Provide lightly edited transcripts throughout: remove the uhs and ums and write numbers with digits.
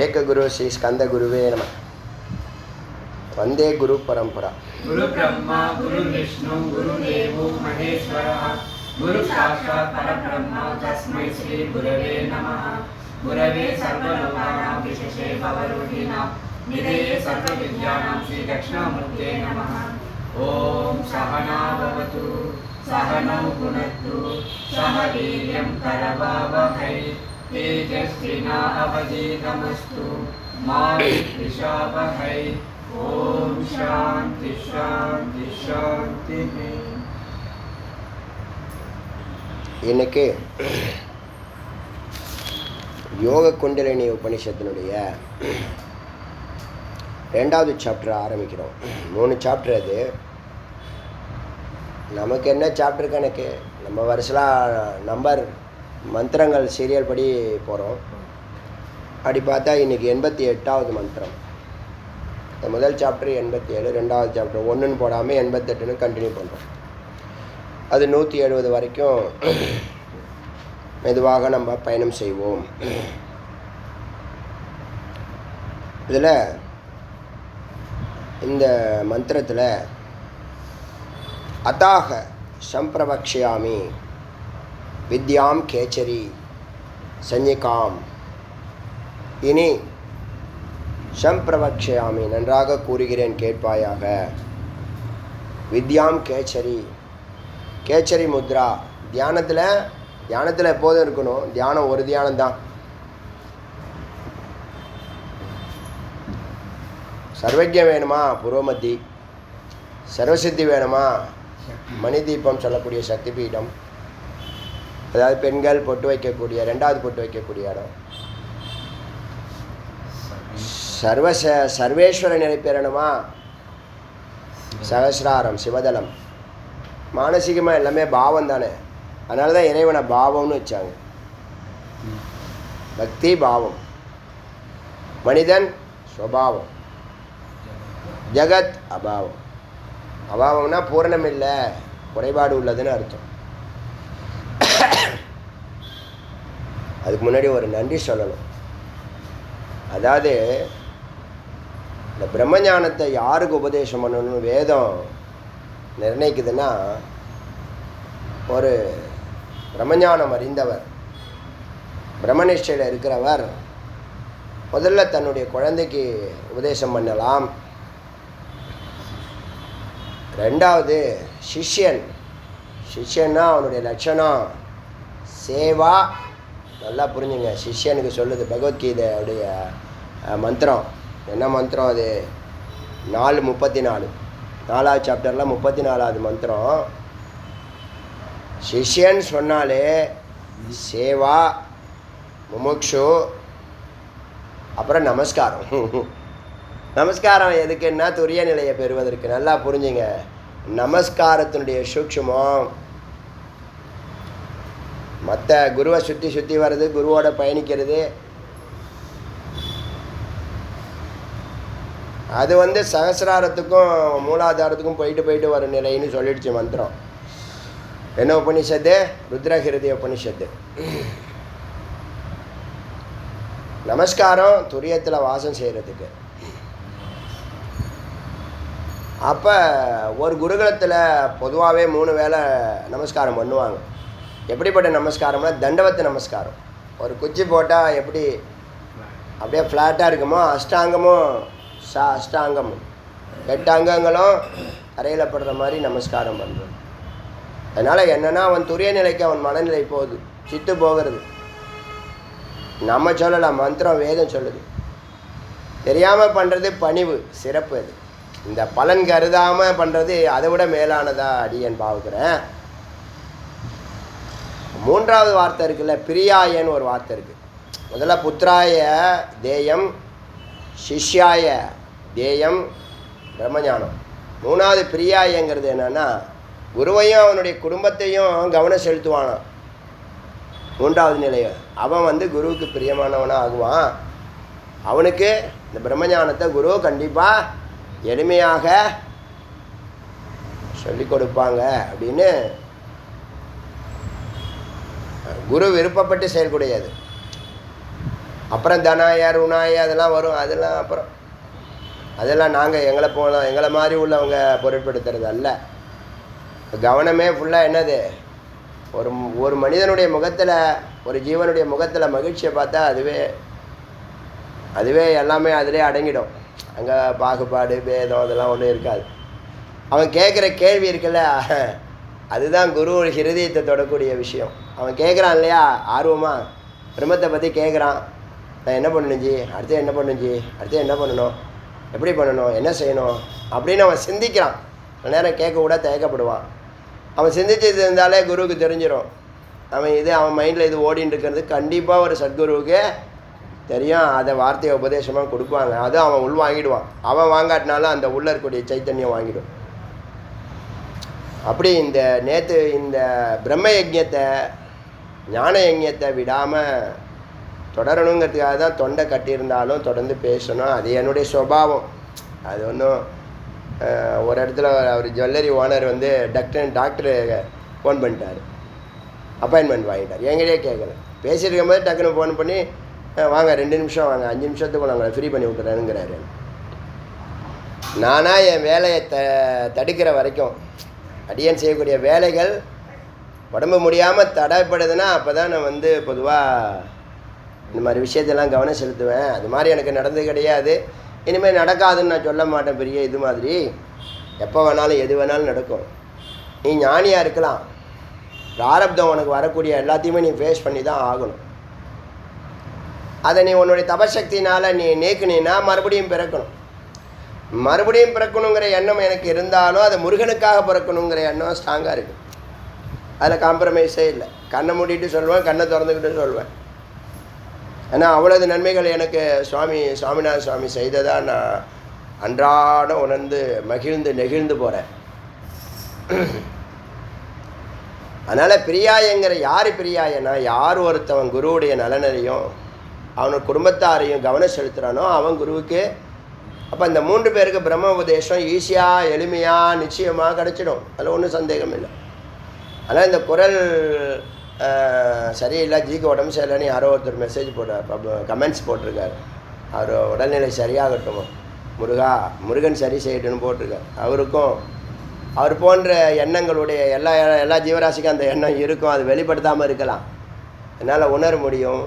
ஏககுரு ஸ்ரீ ஸ்கந்த குருவே நம. வந்தே குரு பரம்பரா. குரு பிரம்மா குரு விஷ்ணு குரு தேவோ மகேஸ்வரः குரு சாக்ஷாத் பரபிரம்ம தஸ்மை ஸ்ரீ குரவே நமः. குரவே சர்வலோகானாம் விசேஷே பவரோகிணாம் நிதயே சர்வவித்யானாம் ஸ்ரீ தக்ஷணாமூர்த்தே நமः. ஓம் சஹனா பவது சஹனௌ புனத்து சஹ வீர்யம் கரவாவஹை தேஜஸ்வினா அவதீதமஸ்து மா வித்விஷாவஹை. ஓம் சாந்தி சாந்தி சாந்தி. இன்னைக்கு யோக குண்டலினி உபனிஷத்தினுடைய 2வது சாப்டர் ஆரம்பிக்கிறோம். 3 சாப்டர் அது. நமக்கு என்ன சாப்டர் கணக்கு, நம்ம வருஷலாம் நம்பர் மந்திரங்கள் சீரியல் படி போகிறோம். அப்படி பார்த்தா இன்றைக்கி 88வது மந்திரம். முதல் சாப்டர் 87, 2வது சாப்டர் 1ன்னு போடாமல் 88ன்னு கண்டினியூ பண்ணுறோம். அது 170 வரைக்கும் மெதுவாக நம்ம பயணம் செய்வோம். இதில் இந்த மந்திரத்தில் அதாக சம்பிரவக்ஷயாமி வித்யாம் கேச்சரி சஞ்சிகாம். இனி சம்பிரவக்ஷயாமி நன்றாக கூறுகிறேன் கேட்பாயாக. வித்யாம் கேச்சரி, கேச்சரி முத்ரா. தியானத்தில் எப்போதும் இருக்கணும். தியானம் ஒரு தியானம்தான். சர்வஜ்யம் வேணுமா புரோமத்தி, சர்வசித்தி வேணுமா மணி தீபம் சொல்லக்கூடிய சக்தி பீடம், அதாவது பெண்கள் பொட்டு வைக்கக்கூடிய 2வது பொட்டு வைக்கக்கூடிய இடம். சர்வேஸ்வர நிலை பெறணுமா சகசிராரம் சிவதலம். மானசீகமாக எல்லாமே பாவம் தானே, அதனால தான் இறைவனை பாவம்னு வச்சாங்க. பக்தி பாவம், மனிதன் ஸ்வபாவம், ஜகத் அபாவம். அபாவம்னா பூரணம் இல்லை, குறைபாடு உள்ளதுன்னு அர்த்தம். அதுக்கு முன்னாடி ஒரு நன்றி சொல்லணும். அதாவது இந்த பிரம்மஞானத்தை யாருக்கு உபதேசம் பண்ணணும்னு வேதம் நிர்ணயிக்குதுன்னா, ஒரு பிரம்மஞானம் அறிந்தவர், பிரம்மனிஷ்டையில் இருக்கிறவர் முதல்ல தன்னுடைய குழந்தைக்கு உபதேசம் பண்ணலாம். 2வது சிஷ்யன்னா அவனுடைய லட்சணம் சேவா. நல்லா புரிஞ்சுங்க. சிஷ்யனுக்கு சொல்லுது பகவத்கீதையுடைய மந்திரம். என்ன மந்திரம் அது? 4:34, 4வது சாப்டரில் 34வது மந்திரம். சிஷ்யன் சொன்னாலே சேவா, முமுக்ஷு, அப்புறம் நமஸ்காரம். நமஸ்காரம் எதுக்குன்னா துரிய நிலையை பெறுவதற்கு. நல்லா புரிஞ்சுங்க. நமஸ்காரத்தினுடைய சூக்ஷ்மம் மற்ற குருவை சுற்றி வர்றது, குருவோட பயணிக்கிறது, அது சகசிராரத்துக்கும் மூலாதாரத்துக்கும் போயிட்டு வரும் நிலைன்னு சொல்லிடுச்சு மந்திரம். என்ன உபனிஷத்து? ருத்ரஹிருதய உபனிஷத்து. நமஸ்காரம் துரியத்தில் வாசம் செய்கிறதுக்கு. அப்போ ஒரு குருகுலத்தில் பொதுவாகவே 3 வேளை நமஸ்காரம் பண்ணுவாங்க. எப்படிப்பட்ட நமஸ்காரம்னா தண்டவத்து நமஸ்காரம். ஒரு குச்சி போட்டால் எப்படி அப்படியே ஃப்ளாட்டாக இருக்குமோ, அஷ்டாங்கமும் அஷ்டாங்கமும் 8 அங்கங்களும் அறையில் படுற மாதிரி நமஸ்காரம் பண்ணுறது. அதனால் என்னென்னா அவன் துரிய நிலைக்கு அவன் மனநிலை போகுது, சித்து போகிறது. நம்ம சொல்லலாம், மந்திரம் வேதம் சொல்லுது. தெரியாமல் பண்ணுறது பணிவு, சிறப்பு. அது இந்த பலன் கருதாமல் பண்ணுறது அதை விட மேலானதாக அடியேன் பாவுக்கிறேன். 3வது வார்த்தை இருக்குல்ல, பிரியாயன்னு ஒரு வார்த்தை இருக்குது. முதல்ல புத்திராய தேயம், சிஷ்யாய தேயம், பிரம்மஞானம். 3வது பிரியாயங்கிறது என்னென்னா, குருவையும் அவனுடைய குடும்பத்தையும் கவனம் செலுத்துவானான். 3வது நிலையை அவன் குருவுக்கு பிரியமானவனாக ஆகுவான். அவனுக்கு இந்த பிரம்மஞானத்தை குரு கண்டிப்பாக எளிமையாக சொல்லி கொடுப்பாங்க அப்படின்னு குரு விருப்பப்பட்டு செயல்கூடையது. அப்புறம் தனாய ருணாய அதெல்லாம் வரும். அதெல்லாம் அப்புறம் அதெல்லாம் நாங்கள் எங்களை மாதிரி உள்ளவங்க பொருட்படுத்துறது அல்ல. கவனமே ஃபுல்லாக என்னது, ஒரு மனிதனுடைய முகத்தில், ஒரு ஜீவனுடைய முகத்தில் மகிழ்ச்சியை பார்த்தா அதுவே எல்லாமே அதிலே அடங்கிடும். அங்கே பாகுபாடு பேதம் அதெல்லாம் ஒன்றும் இருக்காது. அவன் கேட்குற கேள்வி இருக்குல்ல, அதுதான் குரு ஹிருதயத்தை தொடக்கூடிய விஷயம். அவன் கேட்குறான் இல்லையா, ஆர்வமாக பிரம்மத்தை பற்றி கேட்குறான். நான் என்ன பண்ணணும் ஜி, அடுத்து என்ன பண்ணணும் ஜி, அடுத்து என்ன பண்ணணும், எப்படி பண்ணணும், என்ன செய்யணும் அப்படின்னு அவன் சிந்திக்கிறான். சில நேரம் கேட்க கூட தயக்கப்படுவான். அவன் சிந்திச்சது இருந்தாலே குருவுக்கு தெரிஞ்சிடும். அவன் மைண்டில் இது ஓடின்னு இருக்கிறது கண்டிப்பாக ஒரு சத்குருவுக்கு தெரியும். அதை வார்த்தையை உபதேசமாக கொடுப்பாங்க. அதுவும் அவன் உள் வாங்கிடுவான். அவன் வாங்காட்டினாலும் அந்த உள்ள இருக்கக்கூடிய சைத்தன்யம் வாங்கிடும். அப்படி நேற்று இந்த பிரம்ம யஜ்ஞத்தை, ஞான யஜ்ஞத்தை விடாமல் தொடரணுங்கிறதுக்காக தான் தொண்டை கட்டியிருந்தாலும் தொடர்ந்து பேசணும். அது என்னுடைய சுபாவம். அது ஒன்றும் ஒரு இடத்துல அவர் ஜுவல்லரி ஓனர் டாக்டரு ஃபோன் பண்ணிட்டார், அப்பாயின்மெண்ட் வாங்கிட்டார். என்கிட்டயே கேட்கல, பேசிட்டு இருக்கும்போது டக்குன்னு ஃபோன் பண்ணி வாங்க 2 நிமிஷம் வாங்க, 5 நிமிஷத்துக்கு நாங்கள் ஃப்ரீ பண்ணி விட்டுறேனுங்கிறாரு. நானாக என் வேலையை தடுக்கிற வரைக்கும், அடியன் செய்யக்கூடிய வேலைகள் உடம்பு முடியாமல் தடைப்படுதுன்னா அப்போ தான் நான் பொதுவாக இந்த மாதிரி விஷயத்தெல்லாம் கவனம் செலுத்துவேன். அது மாதிரி எனக்கு நடந்தது கிடையாது, இனிமேல் நடக்காதுன்னு நான் சொல்ல மாட்டேன். பெரிய இது மாதிரி எப்போ வேணாலும் எது வேணாலும் நடக்கும். நீ ஞானியாக இருக்கலாம், பிராரப்தம் உனக்கு வரக்கூடிய எல்லாத்தையுமே நீ ஃபேஸ் பண்ணி தான் ஆகணும். அதை நீ உன்னுடைய தபசக்தினால் நீ நீக்குனா மறுபடியும் பிறக்கணும். மறுபடியும் பிறக்கணுங்கிற எண்ணம் எனக்கு இருந்தாலும் அது முருகனுக்காக பிறக்கணுங்கிற எண்ணம் ஸ்ட்ராங்காக இருக்குது. அதில் காம்ப்ரமைஸே இல்லை. கண்ணை மூடிட்டு சொல்லுவேன், கண்ணை திறந்துக்கிட்டு சொல்வேன். ஏன்னா அவ்வளவு நன்மைகள் எனக்கு சுவாமிநாத சுவாமி செய்ததாக நான் அன்றாடம் உணர்ந்து மகிழ்ந்து நெகிழ்ந்து போகிறேன். அதனால் பிரியாயங்கிற யார் பிரியாயனா, யார் ஒருத்தவன் குருவுடைய நலனையும் அவனோட குடும்பத்தாரையும் கவனம் செலுத்துகிறானோ அவன் குருவுக்கு. அப்போ இந்த 3 பேருக்கு பிரம்ம உபதேசம் ஈஸியாக எளிமையாக நிச்சயமாக கிடச்சிடும். அதில் ஒன்றும் சந்தேகம் இல்லை. ஆனால் இந்த குரல் சரியில்லை, ஜிக்கு உடம்பு சரியில்லைன்னு யாரோ ஒருத்தர் மெசேஜ் கமெண்ட்ஸ் போட்டிருக்காரு. அவர் உடல்நிலை சரியாகட்டும் முருகன் சரி செய்யட்டும்னு போட்டிருக்கார். அவருக்கும் அவர் போன்ற எண்ணங்களுடைய எல்லா ஜீவராசிக்கும் அந்த எண்ணம் இருக்கும். அது வெளிப்படுத்தாமல் இருக்கலாம், என்னால் உணர முடியும்.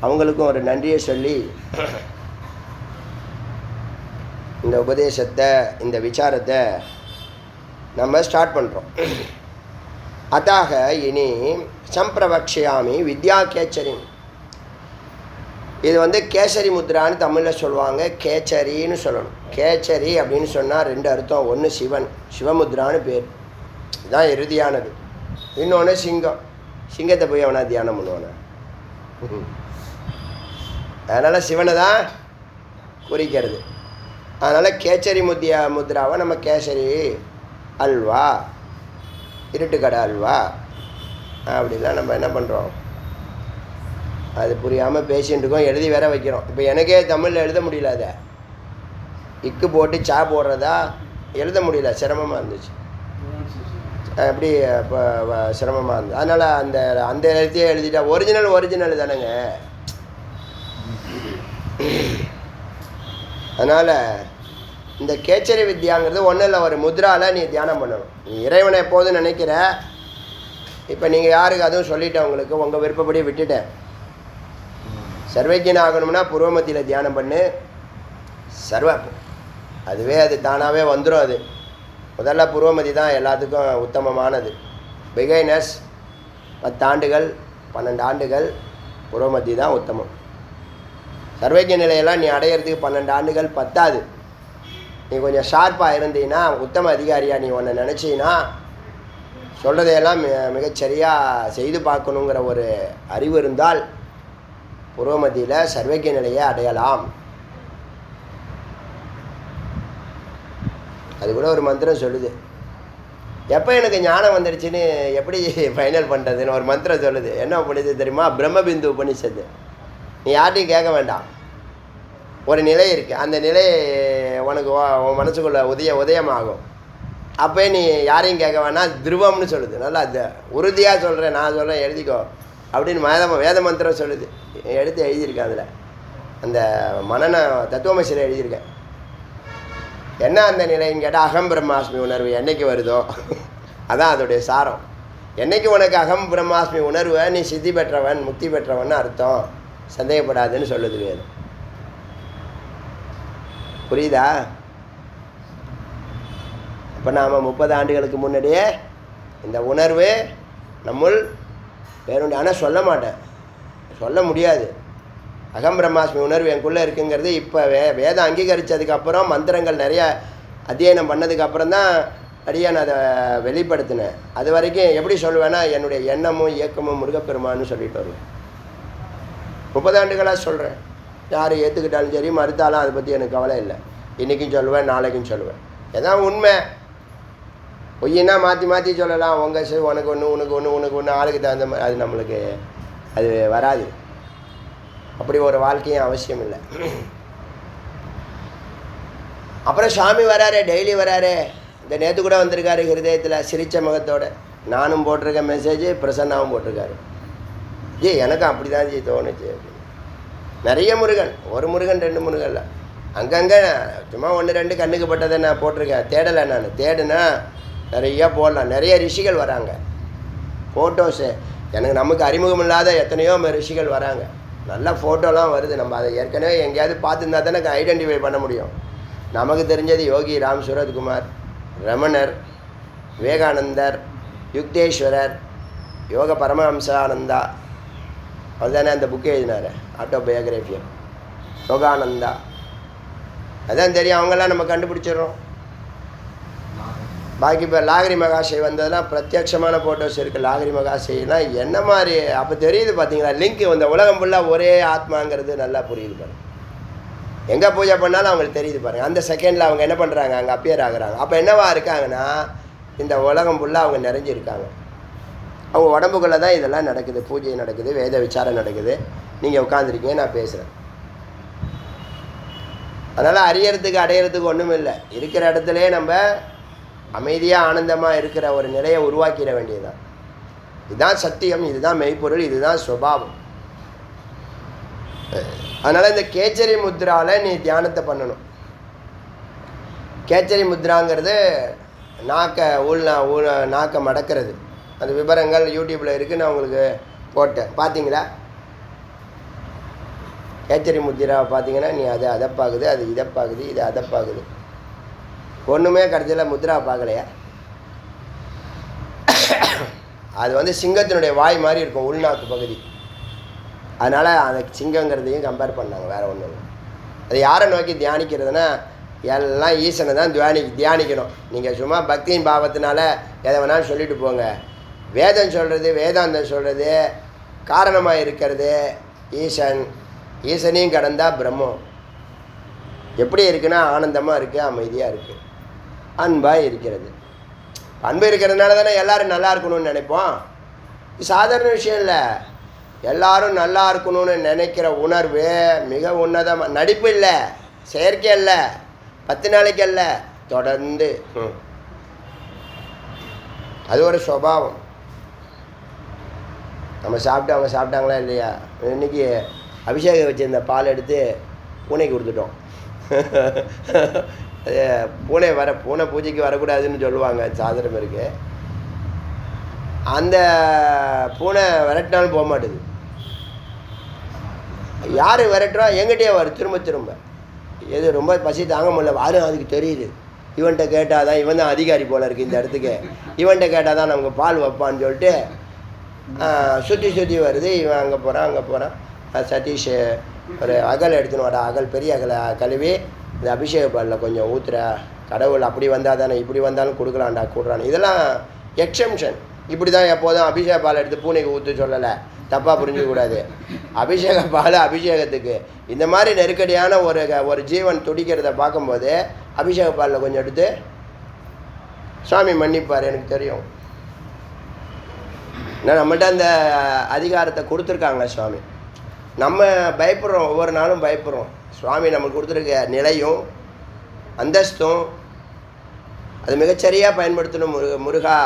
அவங்களுக்கும் ஒரு நன்றியை சொல்லி இந்த உபதேசத்தை, இந்த விசாரத்தை நம்ம ஸ்டார்ட் பண்ணுறோம். அதாக இனி சம்பிரவக்ஷயாமி வித்யா கேச்சரி. இது கேசரி முத்ரான்னு தமிழில் சொல்லுவாங்க, கேச்சரின்னு சொல்லணும். கேச்சரி அப்படின்னு சொன்னால் 2 அர்த்தம். ஒன்று சிவன், சிவமுத்ரான்னு பேர், இதுதான் இறுதியானது. இன்னொன்று சிங்கம், சிங்கத்தை போய் அவனா தியானம் பண்ணுவானே. அதனால் சிவனை தான் குறிக்கிறது. அதனால் கேச்சரி முத்ராவை நம்ம கேசரி அல்வா, இருட்டுக்கடை அல்வா அப்படிலாம் நம்ம என்ன பண்ணுறோம், அது புரியாமல் பேசிகிட்டு இருக்கோம், எழுதி வேற வைக்கிறோம். இப்போ எனக்கே தமிழில் எழுத முடியல, அதை இக்கு போட்டு சா போடுறதா எழுத முடியல, சிரமமாக இருந்துச்சு. அப்படி இப்போ சிரமமாக இருந்தது. அதனால் அந்த எழுத்தையே எழுதிட்டா ஒரிஜினல் தானேங்க. அதனால் இந்த கேச்சரி வித்யாங்கிறது ஒன்றும் இல்லை, ஒரு முத்ராவில் நீ தியானம் பண்ணணும். நீ இறைவனை எப்போதும் நினைக்கிற. இப்போ நீங்கள் யாருக்கு அதுவும் சொல்லிட்டேன், உங்களுக்கு உங்கள் விருப்பப்படி விட்டுட்டேன். சர்வஜன் ஆகணும்னா பூர்வமத்தியில் தியானம் பண்ணு, அதுவே அது தானாகவே வந்துடும். அது முதல்ல பூர்வமதி தான் எல்லாத்துக்கும் உத்தமமானது. பிகைனர்ஸ் 10 ஆண்டுகள் 12 ஆண்டுகள் பூர்வமதி தான் உத்தமம். சர்வஜ நிலையெல்லாம் நீ அடையிறதுக்கு 12 ஆண்டுகள் பத்தாது. நீ கொஞ்சம் ஷார்ப்பாக இருந்தீன்னா, உத்தம அதிகாரியாக நீ ஒன்று நினச்சின்னா, சொல்கிறதையெல்லாம் மிகச்சரியாக செய்து பார்க்கணுங்கிற ஒரு அறிவு இருந்தால் பூர்வமத்தியில் சர்வஜ நிலையை அடையலாம். அது கூட ஒரு மந்திரம் சொல்லுது. எப்போ எனக்கு ஞானம் வந்துடுச்சுன்னு எப்படி ஃபைனல் பண்ணுறதுன்னு ஒரு மந்திரம் சொல்லுது. என்ன உபநிஷத்து தெரியுமா? பிரம்மபிந்து உபநிஷத்து. நீ யார்ட்டையும் கேட்க வேண்டாம், ஒரு நிலை இருக்குது, அந்த நிலை உனக்கு உன் மனசுக்குள்ளே உதயமாகும். அப்போ நீ யாரையும் கேட்க வேணாம், துருவம்னு சொல்லுது. நல்லா அது உறுதியாக சொல்கிறேன், நான் சொல்கிறேன், எழுதிக்கோ அப்படின்னு வேத மந்திரம் சொல்லுது. எடுத்து எழுதியிருக்கேன் அதில். அந்த மனன தத்துவமசியில் எழுதியிருக்கேன். என்ன அந்த நிலைன்னு கேட்டால் அகம் பிரம்மாஸ்மி உணர்வு என்னைக்கு வருதோ அதான் அதோடைய சாரம். என்னைக்கு உனக்கு அகம் பிரம்மாஸ்மி உணர்வை நீ சித்தி பெற்றவன் முக்தி பெற்றவன் அர்த்தம், சந்தேகப்படாதுன்னு சொல்லுது வேணும். புரியுதா? இப்போ நாம் 30 ஆண்டுகளுக்கு முன்னாடியே இந்த உணர்வு நம்முள் வேறுண்டு. ஆனால் சொல்ல மாட்டேன், சொல்ல முடியாது. அகம் பிரம்மாஸ்மி உணர்வு எனக்குள்ளே இருக்குங்கிறது இப்போ வேதம் அங்கீகரித்ததுக்கப்புறம், மந்திரங்கள் நிறைய அத்தியனம் பண்ணதுக்கப்புறம் தான் நிறைய நான் அதை வெளிப்படுத்தினேன். அது வரைக்கும் எப்படி சொல்லுவேன்னா, என்னுடைய எண்ணமும் இயக்கமும் முருகப்பெருமான்னு சொல்லிட்டு வருவேன். 30 ஆண்டுகளாக சொல்கிறேன். யார் ஏற்றுக்கிட்டாலும் சரி, மறுத்தாலும் அதை பற்றி எனக்கு கவலை இல்லை. இன்றைக்கும் சொல்லுவேன், நாளைக்கும் சொல்லுவேன். எதான் உண்மை. பொய்யின்னா மாற்றி மாற்றி சொல்லலாம். உங்கள் உனக்கு ஒன்று, உனக்கு ஒன்று, உனக்கு ஒன்று, ஆளுக்கு தகுந்த மாதிரி. அது நம்மளுக்கு அது வராது. அப்படி ஒரு வாழ்க்கையும் அவசியம் இல்லை. அப்புறம் சாமி வராரு, டெய்லி வராரு. இந்த நேற்று கூட வந்திருக்காரு ஹிருதயத்தில் சிரித்த முகத்தோடு. நானும் போட்டிருக்கேன் மெசேஜ், பிரசன்னாவும் போட்டிருக்காரு. ஜி எனக்கும் அப்படி தான் ஜி தோணுச்சு. நிறைய முருகன், ஒரு முருகன் 2 முருகன்ல அங்கங்கே சும்மா 1 2 கண்ணுக்கு பட்டதை நான் போட்டிருக்கேன். தேடலை, நான் தேடுனா நிறையா போடலாம். நிறைய ரிஷிகள் வராங்க. ஃபோட்டோஸு எனக்கு நமக்கு அறிமுகம் இல்லாத எத்தனையோ ரிஷிகள் வராங்க. நல்ல ஃபோட்டோலாம் வருது. நம்ம அதை ஏற்கனவே எங்கேயாவது பார்த்துருந்தா தானே ஐடென்டிஃபை பண்ண முடியும். நமக்கு தெரிஞ்சது யோகி ராம் சுரத்குமார், ரமணர், விவேகானந்தர், யுக்தேஸ்வரர், யோக பரமஹம்சானந்தா, அவர் தானே அந்த புக்கு எழுதினார், ஆட்டோபயோகிராஃபி, யோகானந்தா. அதான் தெரியும். அவங்கெல்லாம் நம்ம கண்டுபிடிச்சிடுறோம். பாக்கி இப்போ லாகிரி மகாசை வந்ததெல்லாம் பிரத்யட்சமான ஃபோட்டோஸ் இருக்குது. லாகிரி மகாசைலாம் என்ன மாதிரி அப்போ தெரியுது பார்த்தீங்களா? லிங்க் இந்த உலகம் ஃபுல்லாக ஒரே ஆத்மாங்கிறது நல்லா புரியுது பாருங்கள். எங்கே பூஜை பண்ணாலும் அவங்களுக்கு தெரியுது பாருங்கள். அந்த செகண்டில் அவங்க என்ன பண்ணுறாங்க, அங்கே அப்பியர் ஆகுறாங்க. அப்போ என்னவா இருக்காங்கன்னா, இந்த உலகம் ஃபுல்லாக அவங்க நிறைஞ்சிருக்காங்க. அவங்க உடம்புக்குள்ளே தான் இதெல்லாம் நடக்குது. பூஜை நடக்குது, வேத விசாரம் நடக்குது. நீங்கள் உட்காந்துருக்கீங்க, நான் பேசுகிறேன். அதனால் அறியறதுக்கு அடையிறதுக்கு ஒன்றும் இல்லை. இருக்கிற இடத்துலையே நம்ம அமைதியாக ஆனந்தமாக இருக்கிற ஒரு நிலையை உருவாக்கிட வேண்டியதுதான். இதுதான் சத்தியம், இதுதான் மெய்ப்பொருள், இதுதான் சுபாவம். அதனால் இந்த கேச்சரி முத்ராவில் நீ தியானத்தை பண்ணணும். கேச்சரி முத்ராங்கிறது நாக்கை மடக்கிறது. அந்த விவரங்கள் யூடியூப்பில் இருக்குது, நான் உங்களுக்கு போட்டேன். பார்த்தீங்களா? கேச்சரி முத்திராவை பார்த்தீங்கன்னா நீ அது அதப்பாகுது, அது இதப்பாகுது, இது அதப்பாகுது. ஒன்றுமே கடைசியில் முத்ரா பார்க்கலையா? அது சிங்கத்தினுடைய வாய் மாதிரி இருக்கும், உள்நாக்கு பகுதி. அதனால் அந்த சிங்கங்கிறதையும் கம்பேர் பண்ணாங்க, வேறு ஒன்றும் இல்லை. அது யாரை நோக்கி தியானிக்கிறதுனா, எல்லாம் ஈசனை தான் தியானிக்கணும். நீங்கள் சும்மா பக்தியின் பாவத்தினால எதை வேணாலும் சொல்லிட்டு போங்க. வேதம் சொல்கிறது, வேதாந்தம் சொல்கிறது, காரணமாக இருக்கிறது ஈசன். ஈசனையும் கடந்தால் பிரம்மம். எப்படி இருக்குன்னா ஆனந்தமாக இருக்குது, அமைதியாக இருக்குது, அன்பாக இருக்கிறது. அன்பு இருக்கிறதுனால தானே எல்லோரும் நல்லா இருக்கணும்னு நினைப்போம். இது சாதாரண விஷயம் இல்லை. எல்லோரும் நல்லா இருக்கணும்னு நினைக்கிற உணர்வு மிக உன்னதமாக. நடிப்பு இல்லை, செயற்கை இல்லை, 10 நாளைக்கு அல்ல, தொடர்ந்து. அது ஒரு சுபாவம். நம்ம சாப்பிட்டு அவங்க சாப்பிட்டாங்களா இல்லையா? இன்றைக்கி அபிஷேகம் வச்சுருந்த பால் எடுத்து பூனைக்கு கொடுத்துட்டோம். பூனை பூஜைக்கு வரக்கூடாதுன்னு சொல்லுவாங்க, சாதனம் இருக்குது. அந்த பூனை விரட்டினாலும் போக மாட்டுது. யார் விரட்டுறா? எங்கிட்டே வரும் திரும்ப திரும்ப. எது ரொம்ப பசி தாங்க முடியல, யாரும் அதுக்கு தெரியுது. இவன்கிட்ட கேட்டால் தான், இவன் தான் அதிகாரி போல் இருக்குது இந்த இடத்துக்கு, இவன்கிட்ட கேட்டால் தான் நமக்கு பால் வைப்பான்னு சொல்லிட்டு சுற்றி சுற்றி வருது. இவன் அங்கே போகிறான். சதீஷ் ஒரு அகல் எடுத்துன்னு வர, அகல் பெரிய அகலை கழுவி இந்த அபிஷேக பாலில் கொஞ்சம் ஊற்றுற. கடவுள் அப்படி வந்தால் தானே, இப்படி வந்தாலும் கொடுக்கலான்டா கூடுறான்னு. இதெல்லாம் எக்ஸம்ஷன். இப்படி தான் எப்போதும் அபிஷேக பால் எடுத்து பூனைக்கு ஊற்று சொல்லலை, தப்பாக புரிஞ்சிக்கூடாது. அபிஷேக பால் அபிஷேகத்துக்கு. இந்த மாதிரி நெருக்கடியான ஒரு ஜீவன் துடிக்கிறத பார்க்கும்போது அபிஷேக பாலில் கொஞ்சம் எடுத்து சுவாமி மன்னிப்பார், எனக்கு தெரியும். ஏன்னா நம்மள்ட்ட அந்த அதிகாரத்தை கொடுத்துருக்காங்களே சுவாமி. நம்ம பயப்படுறோம், ஒவ்வொரு நாளும் பயப்படுறோம். சுவாமி நமக்கு கொடுத்துருக்க நிலையும் அந்தஸ்தும் அது மிகச்சரியாக பயன்படுத்தணும் முருகா.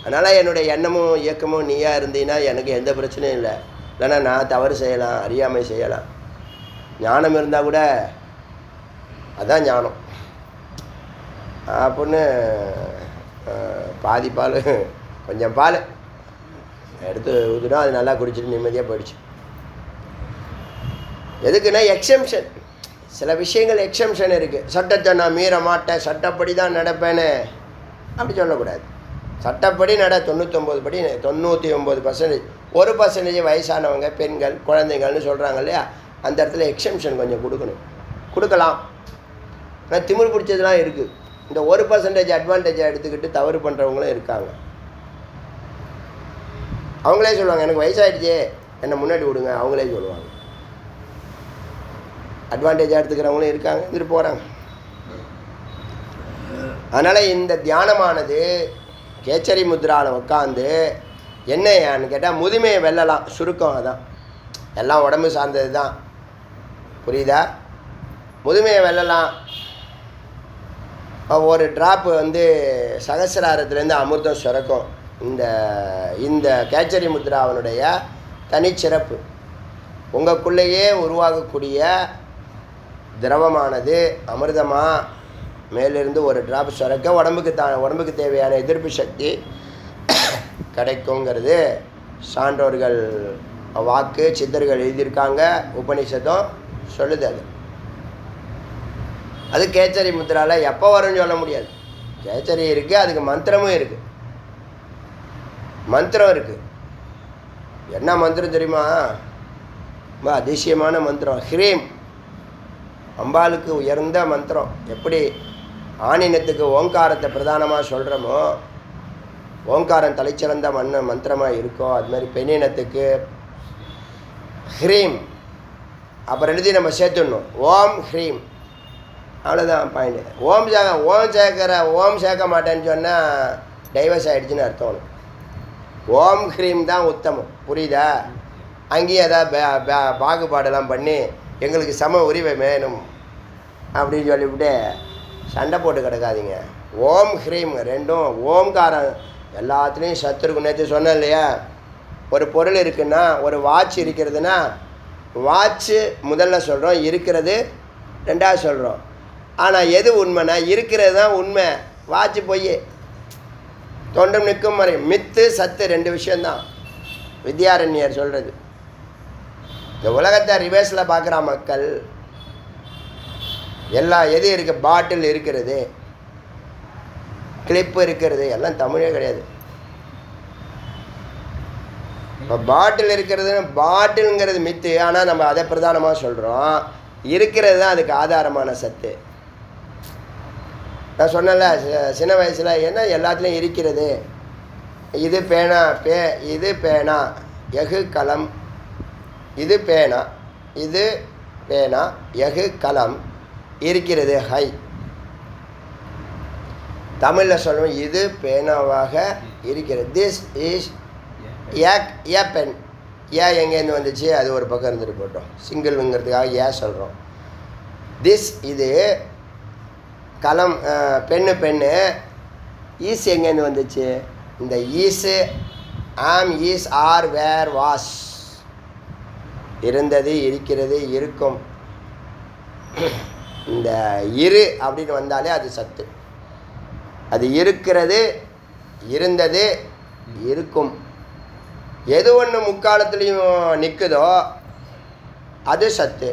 அதனால் என்னுடைய எண்ணமும் இயக்கமும் நீயாக இருந்தீங்கன்னா எனக்கு எந்த பிரச்சனையும் இல்லை. இல்லைன்னா நான் தவறு செய்யலாம், அறியாமை செய்யலாம். ஞானம் இருந்தால் கூட அதான் ஞானம் அப்படின்னு பாதி பால் கொஞ்சம் பால் எடுத்து ஊற்றினா அது நல்லா குடிச்சிட்டு நிம்மதியாக போயிடுச்சு. எதுக்குன்னா எக்ஸம்ஷன், சில விஷயங்கள் எக்ஸம்ஷன் இருக்குது. சட்டத்தை நான் மீற மாட்டேன், சட்டப்படி தான் நடப்பேன்னு அப்படி சொல்லக்கூடாது. சட்டப்படி நட 99 படி 99%, 1% வயசானவங்க, பெண்கள், குழந்தைங்கள்னு சொல்கிறாங்க இல்லையா, அந்த இடத்துல எக்ஸம்ஷன் கொஞ்சம் கொடுக்கணும். கொடுக்கலாம். ஆனால் திமிர் பிடிச்சதுலாம் இருக்குது. இந்த 1% அட்வான்டேஜை எடுத்துக்கிட்டு தவறு பண்ணுறவங்களும் இருக்காங்க. அவங்களே சொல்லுவாங்க, எனக்கு வயசாகிடுச்சே என்னை முன்னாடி விடுங்க, அவங்களே சொல்லுவாங்க. அட்வான்டேஜாக எடுத்துக்கிறவங்களும் இருக்காங்க, இருந்துட்டு போகிறாங்க. அதனால் இந்த தியானமானது கேச்சரி முத்ராவில் உட்காந்து என்னையான்னு கேட்டால் முதுமையை வெல்லலாம். சுருக்கம் அதான், எல்லாம் உடம்பு சார்ந்தது தான், புரியுதா? முதுமையை வெல்லலாம். ஒரு ட்ராப்பு வந்து சகசிராரத்துலேருந்து அமிர்தம் சுரக்கும். இந்த கேச்சரி முத்ராவனுடைய தனிச்சிறப்பு, உங்களுக்குள்ளேயே உருவாகக்கூடிய திரவமானது அமிர்தமாக மேலிருந்து ஒரு ட்ராப் சுரக்க உடம்புக்கு தேவையான எதிர்ப்பு சக்தி கிடைக்குங்கிறது சான்றோர்கள் வாக்கு, சித்தர்கள் எழுதியிருக்காங்க, உபனிஷத்தும் சொல்லுது. அது கேச்சரி முத்திராவில் எப்போ வரும்னு சொல்ல முடியாது. கேச்சரி இருக்குது, அதுக்கு மந்திரமும் இருக்குது. மந்திரம் இருக்குது. என்ன மந்திரம் தெரியுமா? ரொம்ப அதிசயமான மந்திரம். ஹ்ரீம், அம்பாளுக்கு உயர்ந்த மந்திரம். எப்படி ஆணினத்துக்கு ஓங்காரத்தை பிரதானமாக சொல்கிறோமோ, ஓங்காரம் தலைச்சிறந்த மந்திரமாக இருக்கோ, அதுமாதிரி பெண்ணினத்துக்கு ஹ்ரீம். அப்புறம் எழுதி நம்ம சேர்த்துடணும், ஓம் ஹ்ரீம். அவ்வளோதான் பாயிண்ட். ஓம் சேர்க்க மாட்டேன்னு சொன்னால் டைவர்ஸ் ஆகிடுச்சின்னு அர்த்தம். ஓம் ஹ்ரீம் தான் உத்தமம், புரியுதா? அங்கேயும் ஏதாவது பாகுபாடெல்லாம் பண்ணி எங்களுக்கு சம உரிமை வேணும் அப்படின்னு சொல்லிவிட்டு சண்டை போட்டு கிடக்காதீங்க. ஓம் ஹ்ரீம் ரெண்டும் ஓம்காரம் எல்லாத்துலேயும் சத்து இருக்கும். நேற்று சொன்னேன் இல்லையா, ஒரு பொருள் இருக்குன்னா, ஒரு வாட்ச் இருக்கிறதுனா வாட்ச்சு முதல்ல சொல்கிறோம், இருக்கிறது ரெண்டாவது சொல்கிறோம். ஆனால் எது உண்மைனா இருக்கிறது தான் உண்மை, வாட்ச்சு பொய். தொண்டும் நிற்கும் வரை மித்து சத்து 2 விஷயந்தான் வித்யாரண்யர் சொல்கிறது. இந்த உலகத்தை ரிவர்ஸில் பார்க்குற மக்கள் எது இருக்குது? பாட்டில் இருக்கிறது, கிளிப்பு இருக்கிறது, எல்லாம் தமிழே கிடையாது. இப்போ பாட்டில் இருக்கிறது, பாட்டிலுங்கிறது மித்து. ஆனால் நம்ம அதை பிரதானமாக சொல்கிறோம். இருக்கிறது தான் அதுக்கு ஆதாரமான சத்து. நான் சொன்னல சின்ன வயசில் என்ன எல்லாத்துலேயும் இருக்கிறது. இது பேனா, இது பேனா, எஃகு கலம். இது பேனா, இது பேனா, எஃகு கலம் இருக்கிறது, ஹை. தமிழில் சொல்லுவோம், இது பேனாவாக இருக்கிறது. This is a pen. எங்கேருந்து வந்துச்சு? அது ஒரு பக்கம் இருந்துட்டு போட்டோம், சிங்கிள்ங்கிறதுக்காக சொல்கிறோம். திஸ் இது கலம், பெண்ணு. ஈஸ் எங்கேருந்து வந்துச்சு? இந்த ஈஸு ஆம், ஈஸ், ஆர், வேர், வாஸ். இருந்தது, இருக்கிறது, இருக்கும். இந்த இரு அப்படின்னு வந்தாலே அது சத்து. அது இருக்கிறது, இருந்தது, இருக்கும். எது ஒன்று முக்காலத்துலேயும் நிற்குதோ அது சத்து.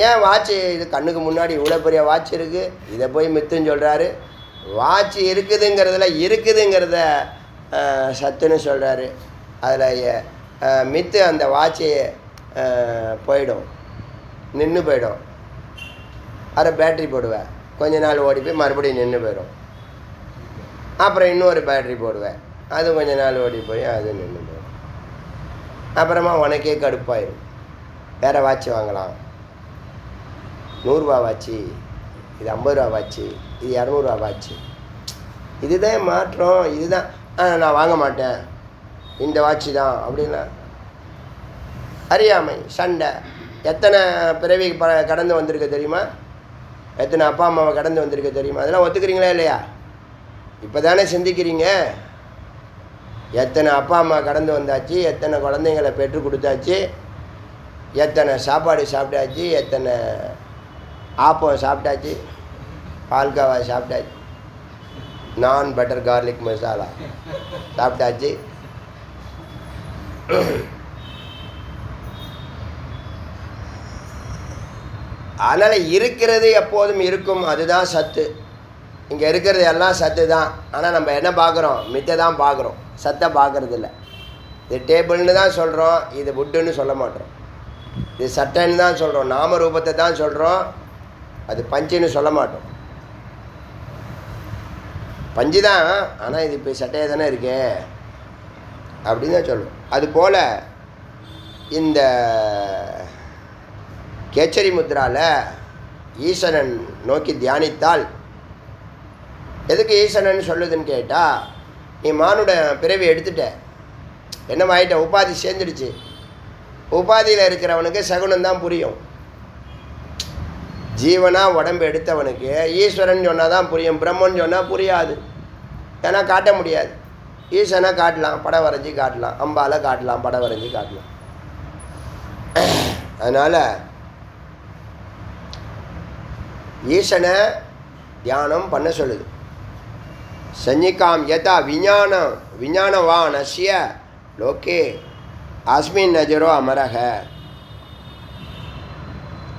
ஏன் வாட்சு இது கண்ணுக்கு முன்னாடி இவ்வளோ பெரிய வாட்ச் இருக்குது, இதை போய் மித்துன்னு சொல்கிறாரு. வாட்ச் இருக்குதுங்கிறத சத்துன்னு சொல்கிறாரு. அதில் மித்து அந்த வாட்சு போயிடும், நின்று போயிடும். அதை பேட்ரி போடுவேன், கொஞ்ச நாள் ஓடி போய் மறுபடியும் நின்று போயிடும். அப்புறம் இன்னொரு பேட்ரி போடுவேன், அது கொஞ்ச நாள் ஓடி போய் அது நின்று போயிடும். அப்புறமா உனக்கே கடுப்பாயிடும், வேறு வாட்ச் வாங்கலாம். 100 ரூபா வாட்சி, இது 50 ரூபா வாட்சி, இது 200 ரூபா வாட்சி. இதுதான் மாற்றம். இதுதான் நான் வாங்க மாட்டேன், இந்த வாட்சி தான் அப்படின்னா அறியாமை, சண்டை. எத்தனை பிறவி கடந்து வந்திருக்க தெரியுமா? எத்தனை அப்பா அம்மாவை கடந்து வந்திருக்க தெரியுமா? அதெல்லாம் ஒத்துக்கிறீங்களா இல்லையா? இப்போ தானே சிந்திக்கிறீங்க. எத்தனை அப்பா அம்மா கடந்து வந்தாச்சு, எத்தனை குழந்தைங்களை பெற்று கொடுத்தாச்சு, எத்தனை சாப்பாடு சாப்பிட்டாச்சு, எத்தனை ஆப்பம் சாப்பிட்டாச்சு, பால்காவா சாப்பிட்டாச்சு, நான் பட்டர் கார்லிக் மசாலா சாப்பிட்டாச்சு. அதனால் இருக்கிறது எப்போதும் இருக்கும், அதுதான் சத்து. இங்கே இருக்கிறது எல்லாம் சத்து தான். ஆனால் நம்ம என்ன பார்க்குறோம்? மித்தை தான் பார்க்குறோம், சத்தை பார்க்குறது இல்லை. இது டேபிள்னு தான் சொல்கிறோம், இது வுட்டுன்னு சொல்ல மாட்டோம். இது சட்டைன்னு தான் சொல்கிறோம், நாம ரூபத்தை தான் சொல்கிறோம், அது பஞ்சுன்னு சொல்ல மாட்டோம். பஞ்சு தான், ஆனால் இது இப்போ சட்டையாக தானே இருக்கே அப்படின்னு தான் சொல்லுவோம். அதுபோல் இந்த கேச்சரி முத்ராவில் ஈஸ்வரன் நோக்கி தியானித்தால், எதுக்கு ஈஸ்வரன் சொல்லுதுன்னு கேட்டால், நீ மானுட பிறவி எடுத்துட்ட, என்னமாயிட்ட, உபாதி சேர்ந்துடுச்சு. உபாதியில் இருக்கிறவனுக்கு சகுனம்தான் புரியும். ஜீவனாக உடம்பு எடுத்தவனுக்கு ஈஸ்வரன் சொன்னால் தான் புரியும், பிரம்மன் சொன்னால் புரியாது. ஏன்னா காட்ட முடியாது. ஈஸ்வரனை காட்டலாம், படம் வரைஞ்சி காட்டலாம், அம்பால காட்டலாம், படம் வரைஞ்சி காட்டலாம். அதனால் ஈசனை தியானம் பண்ண சொல்லுது. சஞ்சிகாம் யதா விஞ்ஞானவான் அஸ்ய லோகே அஸ்மின் நஜரோ அமரக.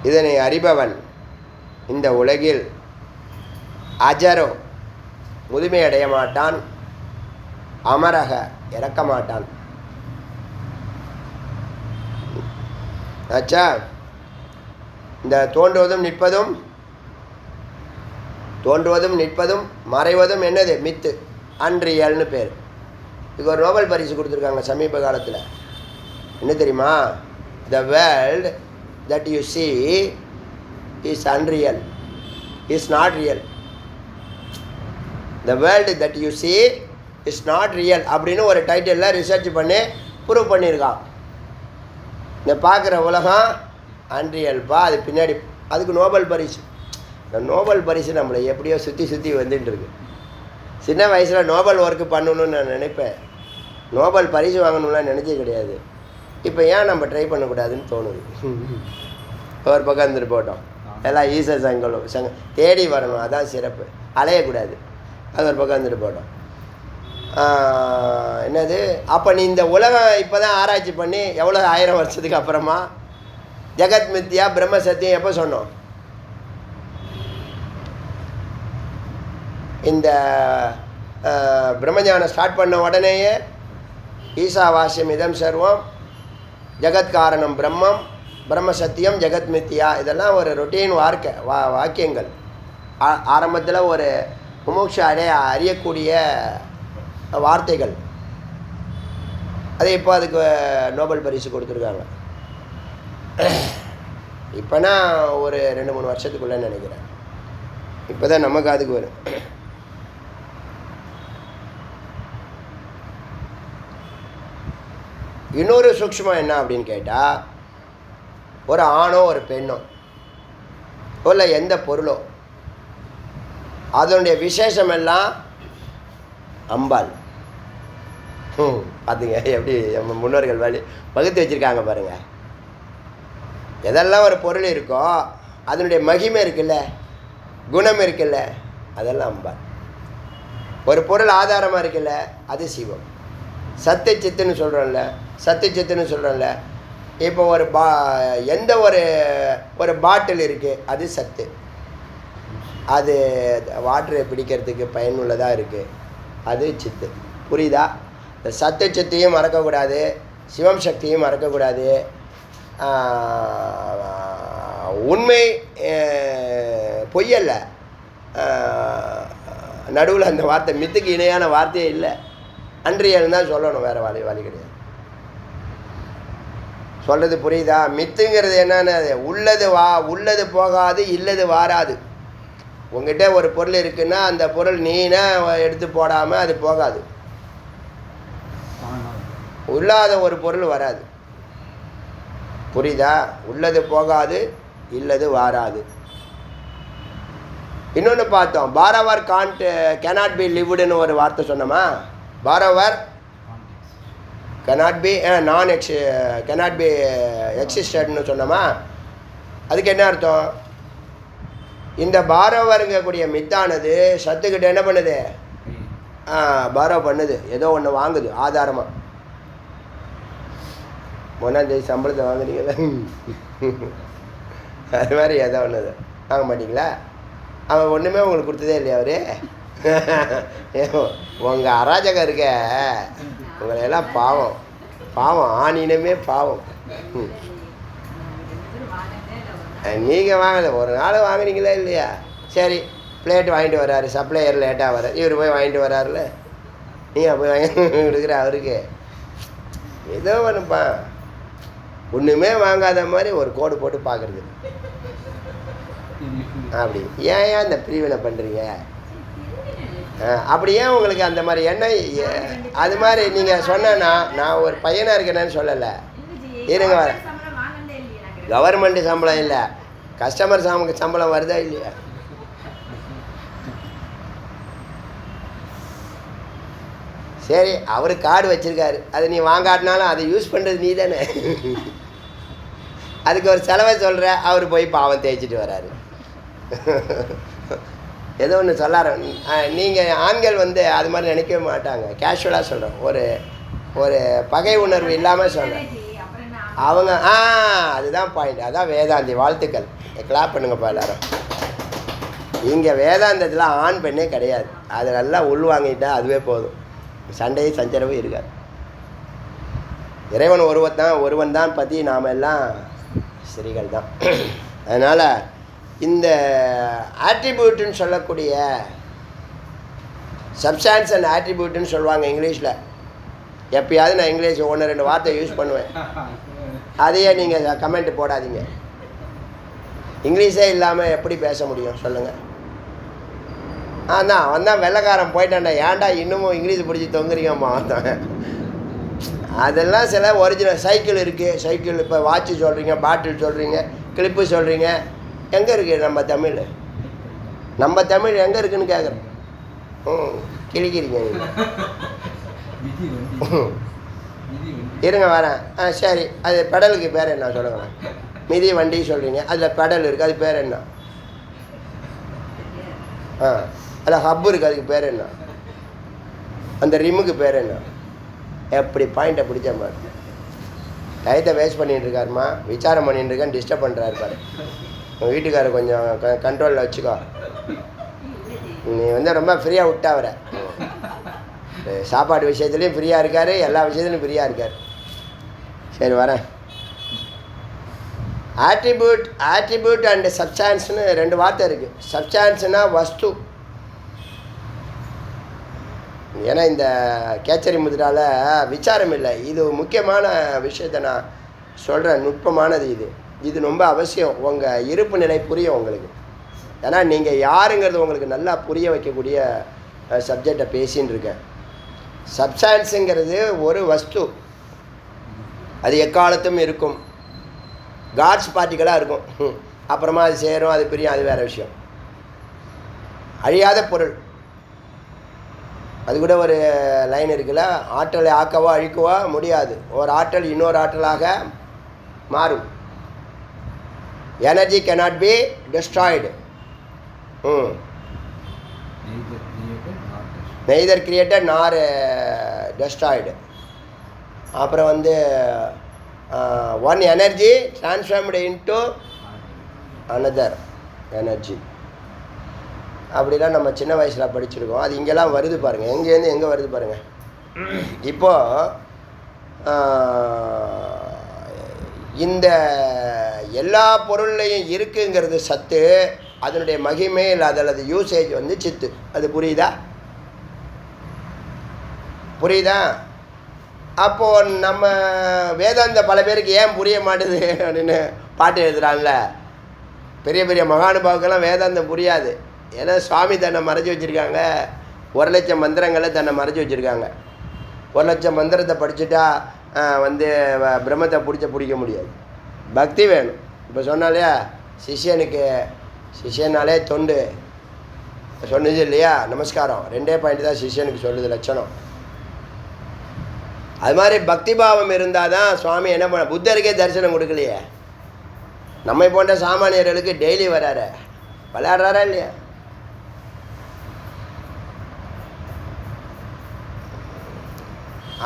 இதனை அறிபவன் இந்த உலகில் அஜரோ முதுமை அடைய மாட்டான், அமரக இறக்க மாட்டான். ஆச்சா? இந்த தோன்றுவதும் நிற்பதும் மறைவதும் என்னது? மித்து, அன்ரியல்னு பேர். இதுக்கு ஒரு நோபல் பரிசு கொடுத்துருக்காங்க சமீப காலத்தில். என்ன தெரியுமா? The world that you see is unreal, is not real. The world that you see is not real அப்படின்னு ஒரு டைட்டிலில் ரிசர்ச் பண்ணி ப்ரூவ் பண்ணியிருக்கான். இந்த பார்க்குற உலகம் அன்ரியல்ப்பா, அது பின்னாடி அதுக்கு நோபல் பரிசு. இந்த நோபல் பரிசு நம்மளை எப்படியோ சுற்றி வந்துட்டு இருக்கு. சின்ன வயசில் நோபல் ஒர்க்கு பண்ணணும்னு நான் நினைப்பேன், நோபல் பரிசு வாங்கணும்லாம் நினச்சே கிடையாது. இப்போ ஏன் நம்ம ட்ரை பண்ணக்கூடாதுன்னு தோணுது. ஒரு பக்கம் இருந்துட்டு போட்டோம், எல்லாம் ஈஸ்வர் சங்கம் தேடி வரணும், அதான் சிறப்பு, அலையக்கூடாது. அது ஒரு பக்கம் இருந்துட்டு போட்டோம். என்னது, அப்போ நீ இந்த உலகம் இப்போ தான் ஆராய்ச்சி பண்ணி எவ்வளோ 1000 வருஷத்துக்கு அப்புறமா ஜெகத் மித்யா பிரம்ம சத்தியம் எப்போ சொன்னோம்? இந்த பிரம்மஞானம் ஸ்டார்ட் பண்ண உடனேயே ஈசாவாஸ்யம் இதம் சர்வம் ஜெகத்காரணம் பிரம்மம் பிரம்ம சத்தியம் ஜெகத் மித்யா, இதெல்லாம் ஒரு ரொட்டீன் வாக்கியங்கள். ஆரம்பத்தில் ஒரு முமுட்சு அறியக்கூடிய வார்த்தைகள். அது இப்போ அதுக்கு நோபல் பரிசு கொடுத்துருக்காங்க. இப்போனா ஒரு 2-3 வருஷத்துக்குள்ளே நினைக்கிறேன். இப்போ தான் நமக்கு அதுக்கு வரும். இன்னொரு சூக்ஷ்மம் என்ன அப்படின்னு கேட்டால், ஒரு ஆணோ ஒரு பெண்ணோ இல்லை எந்த பொருளோ அதனுடைய விசேஷம் எல்லாம் அம்பாள். பார்த்துங்க எப்படி நம்ம முன்னோர்கள் வகுத்து வச்சுருக்காங்க பாருங்கள். எதெல்லாம் ஒரு பொருள் இருக்கோ அதனுடைய மகிமை இருக்குல்ல, குணம் இருக்குல்ல, அதெல்லாம் அம்பாள். ஒரு பொருள் ஆதாரமாக இருக்குல்ல, அது சிவம். சத்து சித்துன்னு சொல்கிறோம்ல. இப்போ எந்த ஒரு பாட்டில் இருக்குது, அது சத்து. அது வாட்டரை பிடிக்கிறதுக்கு பயனுள்ளதாக இருக்குது, அது சித்து. புரியுதா? இந்த சத்து சித்தையும் மறக்கக்கூடாது, சிவம் சக்தியும் மறக்கக்கூடாது. உண்மை பொய்யல்ல, நடுவில் அந்த வார்த்தை மித்துக்கு இணையான வார்த்தையே இல்லை, அன்றியல் தான் சொல்லணும், வேறு வழி கிடையாது. சொல்கிறது புரியுதா? மித்துங்கிறது என்னென்ன? உள்ளது போகாது, இல்லது வாராது. உங்ககிட்ட ஒரு பொருள் இருக்குன்னா அந்த பொருள் நீனா எடுத்து போடாமல் அது போகாது. உள்ளாத ஒரு பொருள் வராது. புரியுதா? உள்ளது போகாது, இல்லது வாராது. இன்னொன்று பார்த்தோம், பாரோவர் கேனாட் பி லிவ்டுன்னு ஒரு வார்த்தை சொன்னோமா? Forever cannot be cannot be எக்ஸிஸ்டட்னு சொன்னோமா, அதுக்கு என்ன அர்த்தம்? இந்த பாரோ இருக்கக்கூடிய மித்தானது சத்துக்கிட்ட என்ன பண்ணுது? பாரோ பண்ணுது, ஏதோ ஒன்று வாங்குது ஆதாரமாக. 1ஆம் தேதி சம்பளத்தை வாங்குறீங்களா? அது மாதிரி ஏதோ ஒன்று வாங்க மாட்டிங்களா? அவன் ஒன்றுமே உங்களுக்கு கொடுத்ததே இல்லையா அவரு? உங்கள் அராஜகம் இருக்க உங்களை எல்லாம் பாவம் பாவம் ஆணினமே பாவம். நீங்கள் வாங்கலை, ஒரு நாள் வாங்குனீங்களா இல்லையா? சரி, பிளேட் வாங்கிட்டு வர்றாரு, சப்ளையர் லேட்டாக வர, இவர் போய் வாங்கிட்டு வர்றாருல, நீங்கள் போய் வாங்கி எடுக்கிற அவருக்கு ஏதோ ஒன்றுப்பா. ஒன்றுமே வாங்காத மாதிரி ஒரு கோடு போட்டு பார்க்குறது. அப்படி ஏன் இந்த பிரிவினை பண்ணுறீங்க? அப்படி ஏன் உங்களுக்கு அந்த மாதிரி எண்ணம்? அது மாதிரி நீங்கள் சொன்னா நான் ஒரு பையனாக இருக்கேன்னு சொல்லலை. இருங்க வர, கவர்மெண்ட் சம்பளம் இல்லை, கஸ்டமர் சம்பளம் வருதா இல்லையா? சரி, அவர் கார்டு வச்சுருக்காரு, அதை நீ வாங்காட்டினாலும் அதை யூஸ் பண்ணுறது நீ தானே. அதுக்கு ஒரு செலவை சொல்கிற, அவர் போய் பாவம் தேய்ச்சிட்டு வராரு. ஏதோ ஒன்று சொல்லார. நீங்கள் ஆண்கள் அது மாதிரி நினைக்கவே மாட்டாங்க. கேஷுவலாக சொல்கிறோம், ஒரு பகை உணர்வு இல்லாமல் சொல்கிறேன். அவங்க அதுதான் பாயிண்ட். அதான் வேதாந்தி. வாழ்த்துக்கள், கிளாப் பண்ணுங்கப்பா எல்லாரும். இங்கே வேதாந்தத்தில் ஆண் பெண்ணே கிடையாது. அது நல்லா உள்வாங்கிட்டா அதுவே போதும், சண்டையும் சஞ்சரவும் இருக்காது. இறைவன் ஒருவன் தான் பற்றி, நாம் எல்லாம் ஸ்திரீகள் தான். அதனால் இந்த ஆட்ரிபியூட்டுன்னு சொல்லக்கூடிய சப்ஸ்டான்ஸ் அண்ட் ஆட்ரிபியூட்டுன்னு சொல்லுவாங்க இங்கிலீஷில். எப்பயாவது நான் இங்கிலீஷ் 1-2 வார்த்தை யூஸ் பண்ணுவேன், அதையே நீங்கள் கமெண்ட் போடாதீங்க. இங்கிலீஷே இல்லாமல் எப்படி பேச முடியும் சொல்லுங்கள்? வந்தான் வெள்ளைக்காரன் போயிட்டான்டா, ஏன்டா இன்னமும் இங்கிலீஷ் பிடிச்சி தொங்குறீங்கம்மா வந்தான். அதெல்லாம் சில ஒரிஜினல். சைக்கிள் இருக்குது, சைக்கிள். இப்போ வாட்சு சொல்கிறீங்க, பாட்டில் சொல்கிறீங்க, கிளிப்பு சொல்கிறீங்க. எங்கே இருக்குது நம்ம தமிழ்? நம்ம தமிழ் எங்கே இருக்குதுன்னு கேட்குறேன். கிழிக்கிறீங்க நீங்கள். இருங்க வரேன். சரி, அது பெடலுக்கு பேர் என்ன சொல்லுங்களேன்? மிதி வண்டி சொல்கிறீங்க, அதில் பெடல் இருக்குது, அது பேர் என்ன? அதில் ஹப்பு இருக்குது, அதுக்கு பேர் என்ன? அந்த ரிம்முக்கு பேர் என்ன? எப்படி பாயிண்ட்டை பிடிச்ச மாதிரி டயத்தை வேஸ்ட் பண்ணிகிட்டு இருக்காருமா, விசாரம் பண்ணிட்டு இருக்கேன், டிஸ்டர்ப் பண்ணுறாரு பாரு. உங்கள் வீட்டுக்காரர் கொஞ்சம் கண்ட்ரோலில் வச்சுக்கோ. நீ ரொம்ப ஃப்ரீயாக விட்டா வர. சாப்பாடு விஷயத்துலேயும் ஃப்ரீயாக இருக்கார், எல்லா விஷயத்துலையும் ஃப்ரீயாக இருக்கார். சரி வரேன். ஆட்ரிபியூட் அண்ட் சப்ஸ்டான்ஸ்னு 2 வார்த்தை இருக்குது. சப்ஸ்டான்ஸ்னால் வஸ்து. ஏன்னா இந்த கேச்சரி முதிரால் விசாரம் இல்லை. இது முக்கியமான விஷயத்தை நான் சொல்கிறேன், நுட்பமானது இது ரொம்ப அவசியம். உங்கள் இருப்பு நிலை புரியும் உங்களுக்கு. ஏன்னா நீங்கள் யாருங்கிறது உங்களுக்கு நல்லா புரிய வைக்கக்கூடிய சப்ஜெக்டை பேசின்னு இருக்கேன். சப்ஸ்டான்ஸுங்கிறது ஒரு வஸ்து, அது எக்காலத்தும் இருக்கும். காட்ஸ் பார்ட்டிகளாக இருக்கும். அப்புறமா அது சேரும், அது பிரியும், அது வேறு விஷயம். அழியாத பொருள். அது கூட ஒரு லைன் இருக்குல்ல, ஆற்றலை ஆக்கவோ அழிக்கவோ முடியாது, ஒரு ஆற்றல் இன்னொரு ஆற்றலாக மாறும். Energy cannot be destroyed. neither created nor destroyed. அப்புறம் one energy transformed into another energy. அப்படிலாம் நம்ம சின்ன வயசில் படிச்சிருக்கோம். அது இங்கெல்லாம் வருது பாருங்கள், எங்கேருந்து எங்கே வருது பாருங்கள். இப்போது இந்த எல்லா பொருள்லையும் இருக்குங்கிறது சத்து, அதனுடைய மகிமை இல்லை அதல்லது யூசேஜ் சித்து. அது புரியுதா? அப்போது நம்ம வேதாந்த பல பேருக்கு ஏன் புரிய மாட்டுது அப்படின்னு பாட்டு எழுதுகிறான்ல. பெரிய பெரிய மகானுபாவுக்கெல்லாம் வேதாந்தம் புரியாது. ஏன்னா சுவாமி தன்னை மறைச்சி வச்சுருக்காங்க, 1,00,000 மந்திரங்களை தன்னை மறைச்சி வச்சுருக்காங்க. 1,00,000 மந்திரத்தை படிச்சுட்டா பிரம்மத்தை பிடிக்க முடியாது. பக்தி வேணும். இப்போ சொன்னாலே சிஷியனாலே தொண்டு சொன்னது இல்லையா? நமஸ்காரம் 2 பாயிண்ட் தான் சிஷியனுக்கு சொல்லுது லட்சணம். அது மாதிரி பக்தி பாவம் இருந்தால் தான் சுவாமி என்ன பண்ண, புத்தருக்கே தரிசனம் கொடுக்கலையே, நம்மை போன்ற சாமானியர்களுக்கு டெய்லி வராரு, விளையாடுறாரா இல்லையா?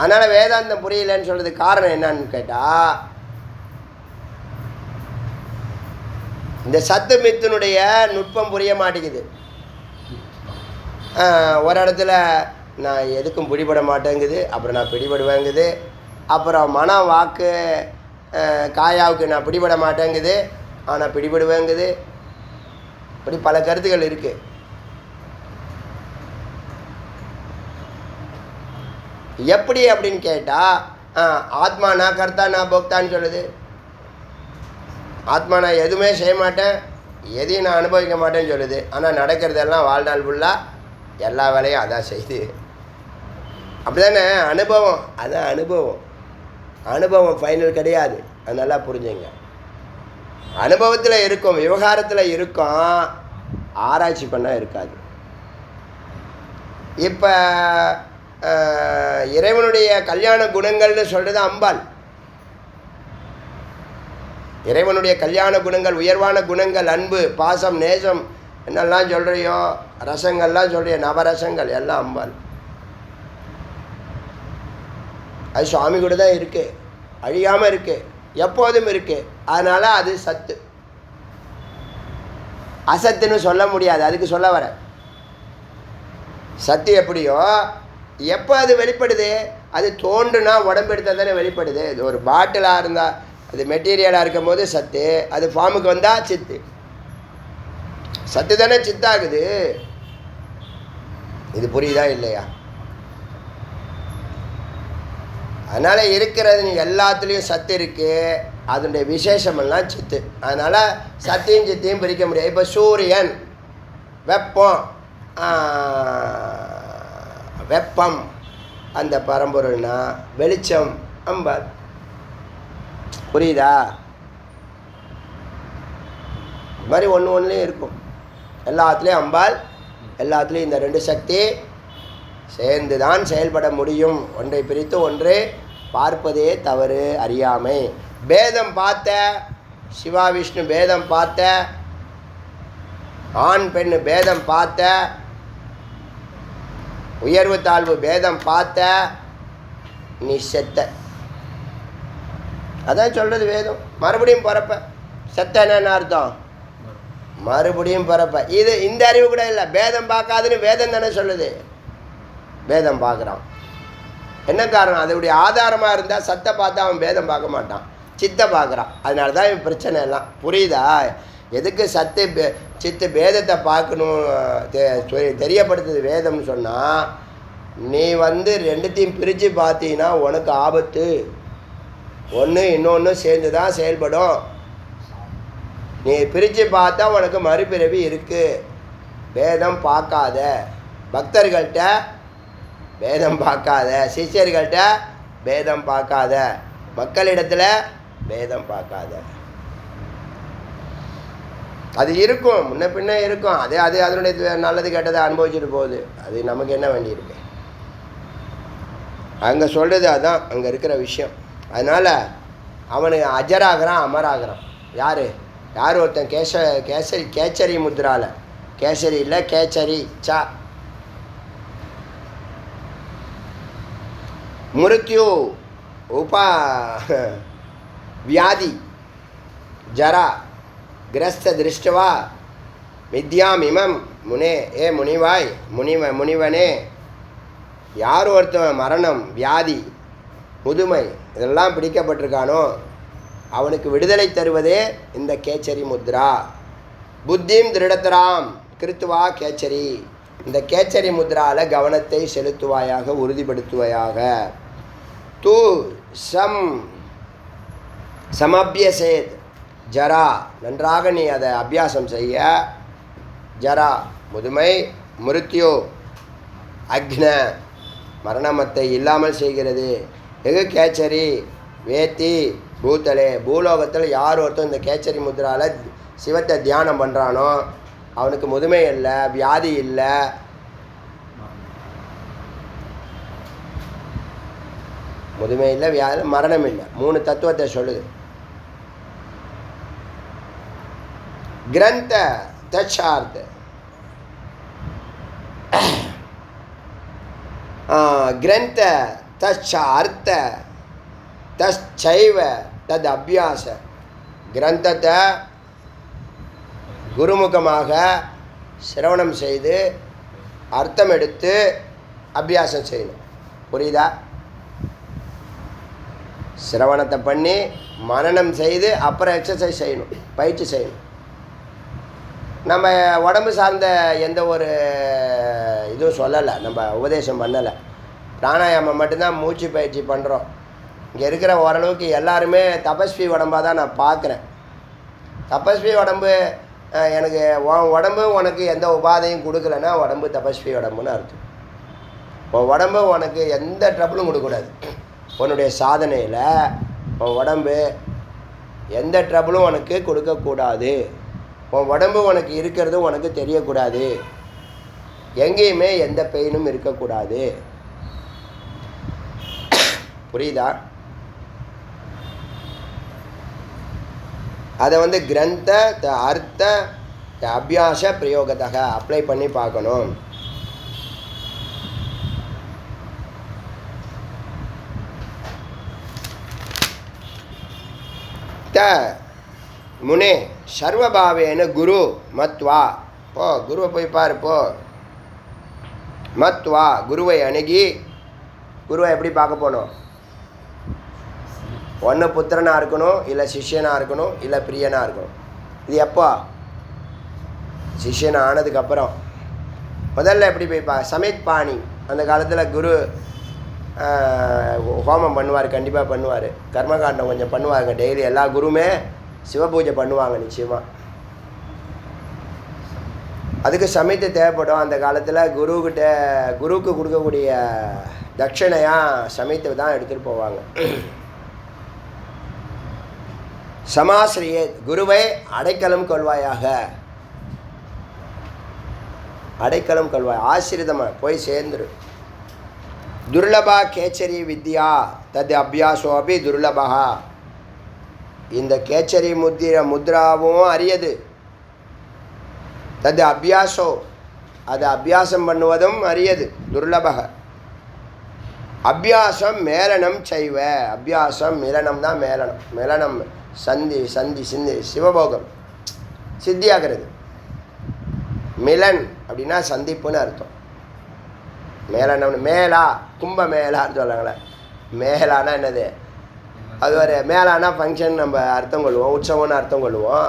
அதனால் வேதாந்தம் புரியலன்னு சொல்கிறதுக்கு காரணம் என்னன்னு கேட்டால், இந்த சத்து மித்தினுடைய நுட்பம் புரிய மாட்டேங்குது. ஒரு இடத்துல நான் எதுக்கும் பிடிபட மாட்டேங்குது, அப்புறம் நான் பிடிபடுவேங்குது, அப்புறம் மனம் வாக்கு காயாவுக்கு நான் பிடிபட மாட்டேங்குது ஆனால் பிடிபடுவேங்குது. இப்படி பல கருத்துக்கள் இருக்குது. எப்படி அப்படின்னு கேட்டால், ஆத்மா நான் கர்த்தா நான் போக்தான்னு சொல்லுது. ஆத்மா நான் எதுவுமே செய்ய மாட்டேன், எதையும் நான் அனுபவிக்க மாட்டேன்னு சொல்லுது. ஆனால் நடக்கிறதெல்லாம் வாழ்நாள் ஃபுல்லாக எல்லா வேலையும் அதான் செய்யுது. அப்படி தானே? அனுபவம், அதான் அனுபவம். அனுபவம் ஃபைனல் கிடையாது, அது நல்லா புரிஞ்சுங்க. அனுபவத்தில் இருக்கும், விவகாரத்தில் இருக்கும், ஆராய்ச்சி பண்ணால் இருக்காது. இப்போ இறைவனுடைய கல்யாண குணங்கள்னு சொல்கிறது அம்பாள். இறைவனுடைய கல்யாண குணங்கள், உயர்வான குணங்கள், அன்பு, பாசம், நேசம், என்னெல்லாம் சொல்கிறியோ, ரசங்கள்லாம் சொல்கிறியோ, நவரசங்கள் எல்லாம் அம்பாள். அது சுவாமி கூட தான் இருக்குது, அழியாமல் இருக்குது, எப்போதும் இருக்குது. அதனால் அது சத்து. அசத்துன்னு சொல்ல முடியாது, அதுக்கு சொல்ல வர. சத்து எப்படியோ, எப்போ அது வெளிப்படுது, அது தோன்றுனா உடம்பு எடுத்தால் தானே வெளிப்படுது. இது ஒரு பாட்டிலாக இருந்தால், அது மெட்டீரியலாக இருக்கும் போது சத்து, அது ஃபார்முக்கு வந்தால் சித்து. சத்து தானே சித்தாகுது. இது புரியுதா இல்லையா? அதனால் இருக்கிறது எல்லாத்துலேயும் சத்து இருக்குது, அதனுடைய விசேஷமெல்லாம் சித்து. அதனால் சத்தையும் சித்தையும் பிரிக்க முடியாது. இப்போ சூரியன் வெப்பம், வெப்பம் அந்த பரம்பொருள்னா வெளிச்சம் அம்பாள். புரியுதா? இது மாதிரி ஒன்று ஒன்றுலேயும் இருக்கும். எல்லாத்துலேயும் அம்பாள், எல்லாத்துலேயும் இந்த ரெண்டு சக்தி சேர்ந்து தான் செயல்பட முடியும். ஒன்றை பிரித்து ஒன்று பார்ப்பதே தவறு, அறியாமை. பேதம் பார்த்த சிவா விஷ்ணு பேதம் பார்த்த, ஆண் பெண் பேதம் பார்த்த, உயர்வு தாழ்வு பேதம் பார்த்த, நீ செத்த. அதான் சொல்கிறது வேதம். மறுபடியும் பிறப்ப. செத்த என்னன்னு அர்த்தம்? மறுபடியும் பிறப்ப. இது இந்த அறிவு கூட இல்லை. பேதம் பார்க்காதுன்னு வேதம் தானே சொல்லுது. பேதம் பார்க்குறான். என்ன காரணம்? அதனுடைய ஆதாரமாக இருந்தால் சத்தை பார்த்தா அவன் பேதம் பார்க்க மாட்டான், சித்தை பார்க்குறான். அதனால தான் இவன் பிரச்சனை எல்லாம். புரியுதா? எதுக்கு சத்து சித்து பேதத்தை பார்க்கணும் தெரியப்படுத்துது வேதம்னு சொன்னால், நீ ரெண்டுத்தையும் பிரித்து பார்த்தீங்கன்னா உனக்கு ஆபத்து. ஒன்று இன்னொன்று சேர்ந்து தான் செயல்படும். நீ பிரித்து பார்த்தா உனக்கு மறுபிறவி இருக்குது. பேதம் பார்க்காத. பக்தர்கள்ட்ட பேதம் பார்க்காத, சிஷ்யர்கள்ட்ட பேதம் பார்க்காத, மக்களிடத்தில் பேதம் பார்க்காத. அது இருக்கும், முன்ன பின்ன இருக்கும். அது அதனுடைய நல்லது கெட்டதை அனுபவிச்சுட்டு போகுது. அது நமக்கு என்ன வேண்டியிருக்கு? அங்கே சொல்கிறது அதான் அங்கே இருக்கிற விஷயம். அதனால் அவனுக்கு அஜராகிறான், அமராகிறான். யார் ஒருத்தன் கேச்சரி முத்ரால, கேசரி இல்லை கேச்சரி சா. மிருத்யு வியாதி ஜரா கிரஸ்த திருஷ்டவா வித்யாம் இமம் முனே. ஏ முனிவாய், முனிவனே, யார் ஒருத்தன் மரணம், வியாதி, முதுமை இதெல்லாம் பிடிக்கப்பட்டிருக்கானோ அவனுக்கு விடுதலை தருவதே இந்த கேச்சரி முத்ரா. புத்திம் திருடத்தராம் கிருத்துவா கேச்சரி. இந்த கேச்சரி முத்ரால கவனத்தை செலுத்துவாயாக, உறுதிப்படுத்துவாயாக. தூ சமபியசேத் ஜரா, நன்றாக நீ அதை அபியாசம் செய்ய. ஜரா முதுமை, மிருத்யு அக்ன மரணமத்தை இல்லாமல் செய்கிறது. எது கேச்சரி வேத்தி பூத்தலே. பூலோகத்தில் யார் ஒருத்தர் இந்த கேச்சரி முத்ரால சிவத்தை தியானம் பண்ணுறானோ அவனுக்கு முதுமை இல்லை, வியாதி இல்லை, முதுமை இல்லை, வியாதி, மரணம் இல்லை. 3 தத்துவத்தை சொல்லுது. கிரந்த தச்சார்த்த கிரந்த தச்சார்த்த தச்சைவ தது அபியாச. கிரந்தத்தை குருமுகமாக சிரவணம் செய்து அர்த்தம் எடுத்து அபியாசம் செய்யணும். புரியுதா? சிரவணத்தை பண்ணி மனனம் செய்து அப்புறம் எக்ஸசைஸ் செய்யணும், பயிற்சி செய்யணும். நம்ம உடம்பு சார்ந்த எந்த ஒரு இதுவும் சொல்லலை, நம்ம உபதேசம் பண்ணலை. பிராணாயாமம் மட்டும்தான் மூச்சு பயிற்சி பண்ணுறோம். இங்கே இருக்கிற ஓரளவுக்கு எல்லாருமே தபஸ்வி உடம்பாக தான் நான் பார்க்குறேன். தபஸ்வி உடம்பு எனக்கு உடம்பு உனக்கு எந்த உபாதையும் கொடுக்கலன்னா உடம்பு தபஸ்வி உடம்புன்னு அர்த்தம். உன் உடம்பு உனக்கு எந்த ட்ரபிளும் கொடுக்கக்கூடாது. உன்னுடைய சாதனையில் உன் உடம்பு எந்த ட்ரபிளும் உனக்கு கொடுக்கக்கூடாது. உன் உடம்பு உனக்கு இருக்கிறது உனக்கு தெரியக்கூடாது. எங்கேயுமே எந்த பெயினும் இருக்கக்கூடாது. புரியுதா? அதை கிரந்த அர்த்த அபியாச பிரயோகத்தக அப்ளை பண்ணி பார்க்கணும். முனே சர்வபாவேன குரு மத்வா. போ குருவை போய் பாரு. போ மத்வா குருவை அணுகி. குருவை எப்படி பார்க்க போனோம்? ஒன்று புத்திரனாக இருக்கணும், இல்லை சிஷ்யனாக இருக்கணும், இல்லை பிரியனாக இருக்கணும். இது எப்போ? சிஷ்யன் ஆனதுக்கப்புறம். முதல்ல எப்படி போய் சமேத் பாணி. அந்த காலத்தில் குரு ஹோமம் பண்ணுவார், கண்டிப்பாக பண்ணுவார். கர்மகாண்டம் கொஞ்சம் பண்ணுவாங்க. டெய்லி எல்லா குருவுமே சிவபூஜை பண்ணுவாங்க நிச்சயமாக. அதுக்கு சமைத்து தேவைப்படும். அந்த காலத்தில் குருவுக்கு கொடுக்கக்கூடிய தட்சணையாக சமைத்து தான் எடுத்துகிட்டு போவாங்க. சமாசிரியே குருவை அடைக்கலம் கொள்வாயாக. அடைக்கலம் கொள்வாய், ஆசிரிதமாக போய் சேர்ந்துரு. துர்லபா கேச்சரி வித்யா தது அபியாசோ அப்படி துர்லபா. இந்த கேச்சரி முத்ராவும் அரியது. தது அபியாசோ, அது அபியாசம் பண்ணுவதும் அரியது. துர்லபக. அபியாசம் மேலனம் செய்வ. அபியாசம் மிலனம் தான் மேலனம். மிலனம் சந்தி சிவபோகம் சித்தியாகிறது. மிலன் அப்படின்னா சந்திப்புன்னு அர்த்தம். மேலனம்னு மேலா கும்ப மேலான்னு சொல்லுவாங்களே. மேலானா என்னது? அது ஒரு மேலானா ஃபங்க்ஷன் நம்ம அர்த்தம் கொள்வோம், உற்சவம்னு அர்த்தம் கொள்வோம்.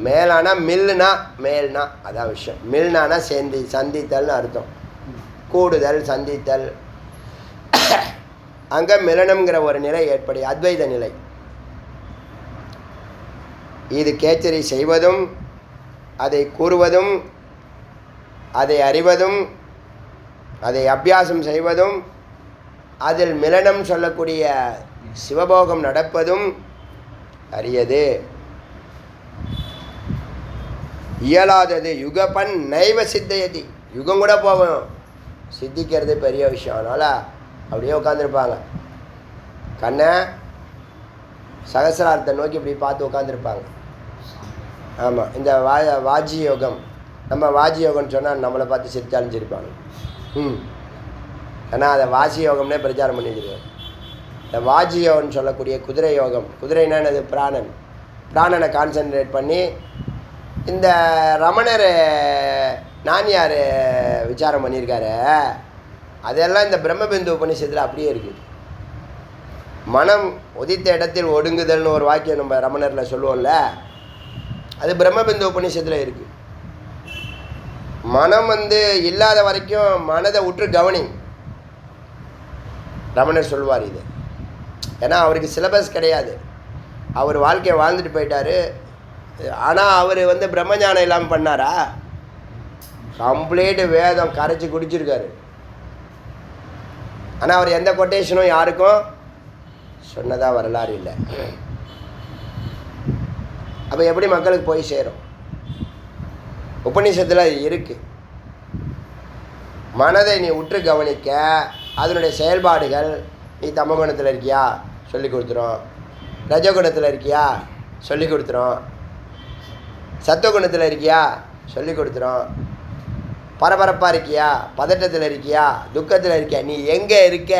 மேலானா மில்லுனா மேல்னா அதான் விஷயம். மில்னானா சந்தித்தல்னு அர்த்தம். கூடுதல், சந்தித்தல். அங்கே மிலனம்ங்கிற ஒரு நிலை ஏற்படி அத்வைத நிலை. இது கேச்சரி செய்வதும், அதை கூறுவதும், அதை அறிவதும், அதை அபியாசம் செய்வதும், அதில் மிலனம் சொல்லக்கூடிய சிவபோகம் நடப்பதும் அரியது. இயலாதது. யுகப்பன் நைவ சித்தையதி. யுகம் கூட போகணும், சித்திக்கிறது பெரிய விஷயம். அதனால் அப்படியே உட்காந்துருப்பாங்க. கண்ணை சகசிரார்த்தை நோக்கி இப்படி பார்த்து உட்காந்துருப்பாங்க. ஆமாம், இந்த வாஜி யோகம். நம்ம வாஜி யோகம்னு சொன்னால் நம்மளை பார்த்து சிரிச்சாலும் சிரிப்பாங்க. ஏன்னா அதை வாசி யோகம்னே பிரச்சாரம் பண்ணி வச்சுருக்கோம். இந்த வாஜி யோகம்னு சொல்லக்கூடிய குதிரை யோகம். குதிரைன்னா என்னது? பிராணன். பிராணனை கான்சன்ட்ரேட் பண்ணி இந்த ரமணர் நானியார் விசாரம் பண்ணியிருக்காரு. அதெல்லாம் இந்த பிரம்மபிந்து உபநிஷத்தில் அப்படியே இருக்குது. மனம் உதித்த இடத்தில் ஒடுங்குதல்னு ஒரு வாக்கியம் நம்ம ரமணரில் சொல்லுவோம்ல, அது பிரம்மபிந்து உபநிஷத்தில் இருக்குது. மனம் இல்லாத வரைக்கும் மனதை உற்று கவனி. ரமணர் சொல்லுவார் இது. ஏன்னா அவருக்கு சிலபஸ் கிடையாது. அவர் வாழ்க்கையை வாழ்ந்துட்டு போயிட்டார். ஆனால் அவர் பிரம்மஞானம் இல்லாமல் பண்ணாரா? கம்ப்ளீட்டு வேதம் கரைச்சி குடிச்சிருக்காரு. ஆனால் அவர் எந்த கொட்டேஷனும் யாருக்கும் சொன்னதாக வரலாறு இல்லை. அப்போ எப்படி மக்களுக்கு போய் சேரும்? உபநிஷத்தில் இருக்குது. மனதை நீ உற்று கவனிக்க, அதனுடைய செயல்பாடுகள், நீ தமகுணத்தில் இருக்கியா சொல்லி கொடுத்துரும், ரஜகுணத்தில் இருக்கியா சொல்லி கொடுத்துரும், சத்துவகுணத்தில் இருக்கியா சொல்லி கொடுத்துரும், பரபரப்பாக இருக்கியா, பதட்டத்தில் இருக்கியா, துக்கத்தில் இருக்கியா, நீ எங்கே இருக்க,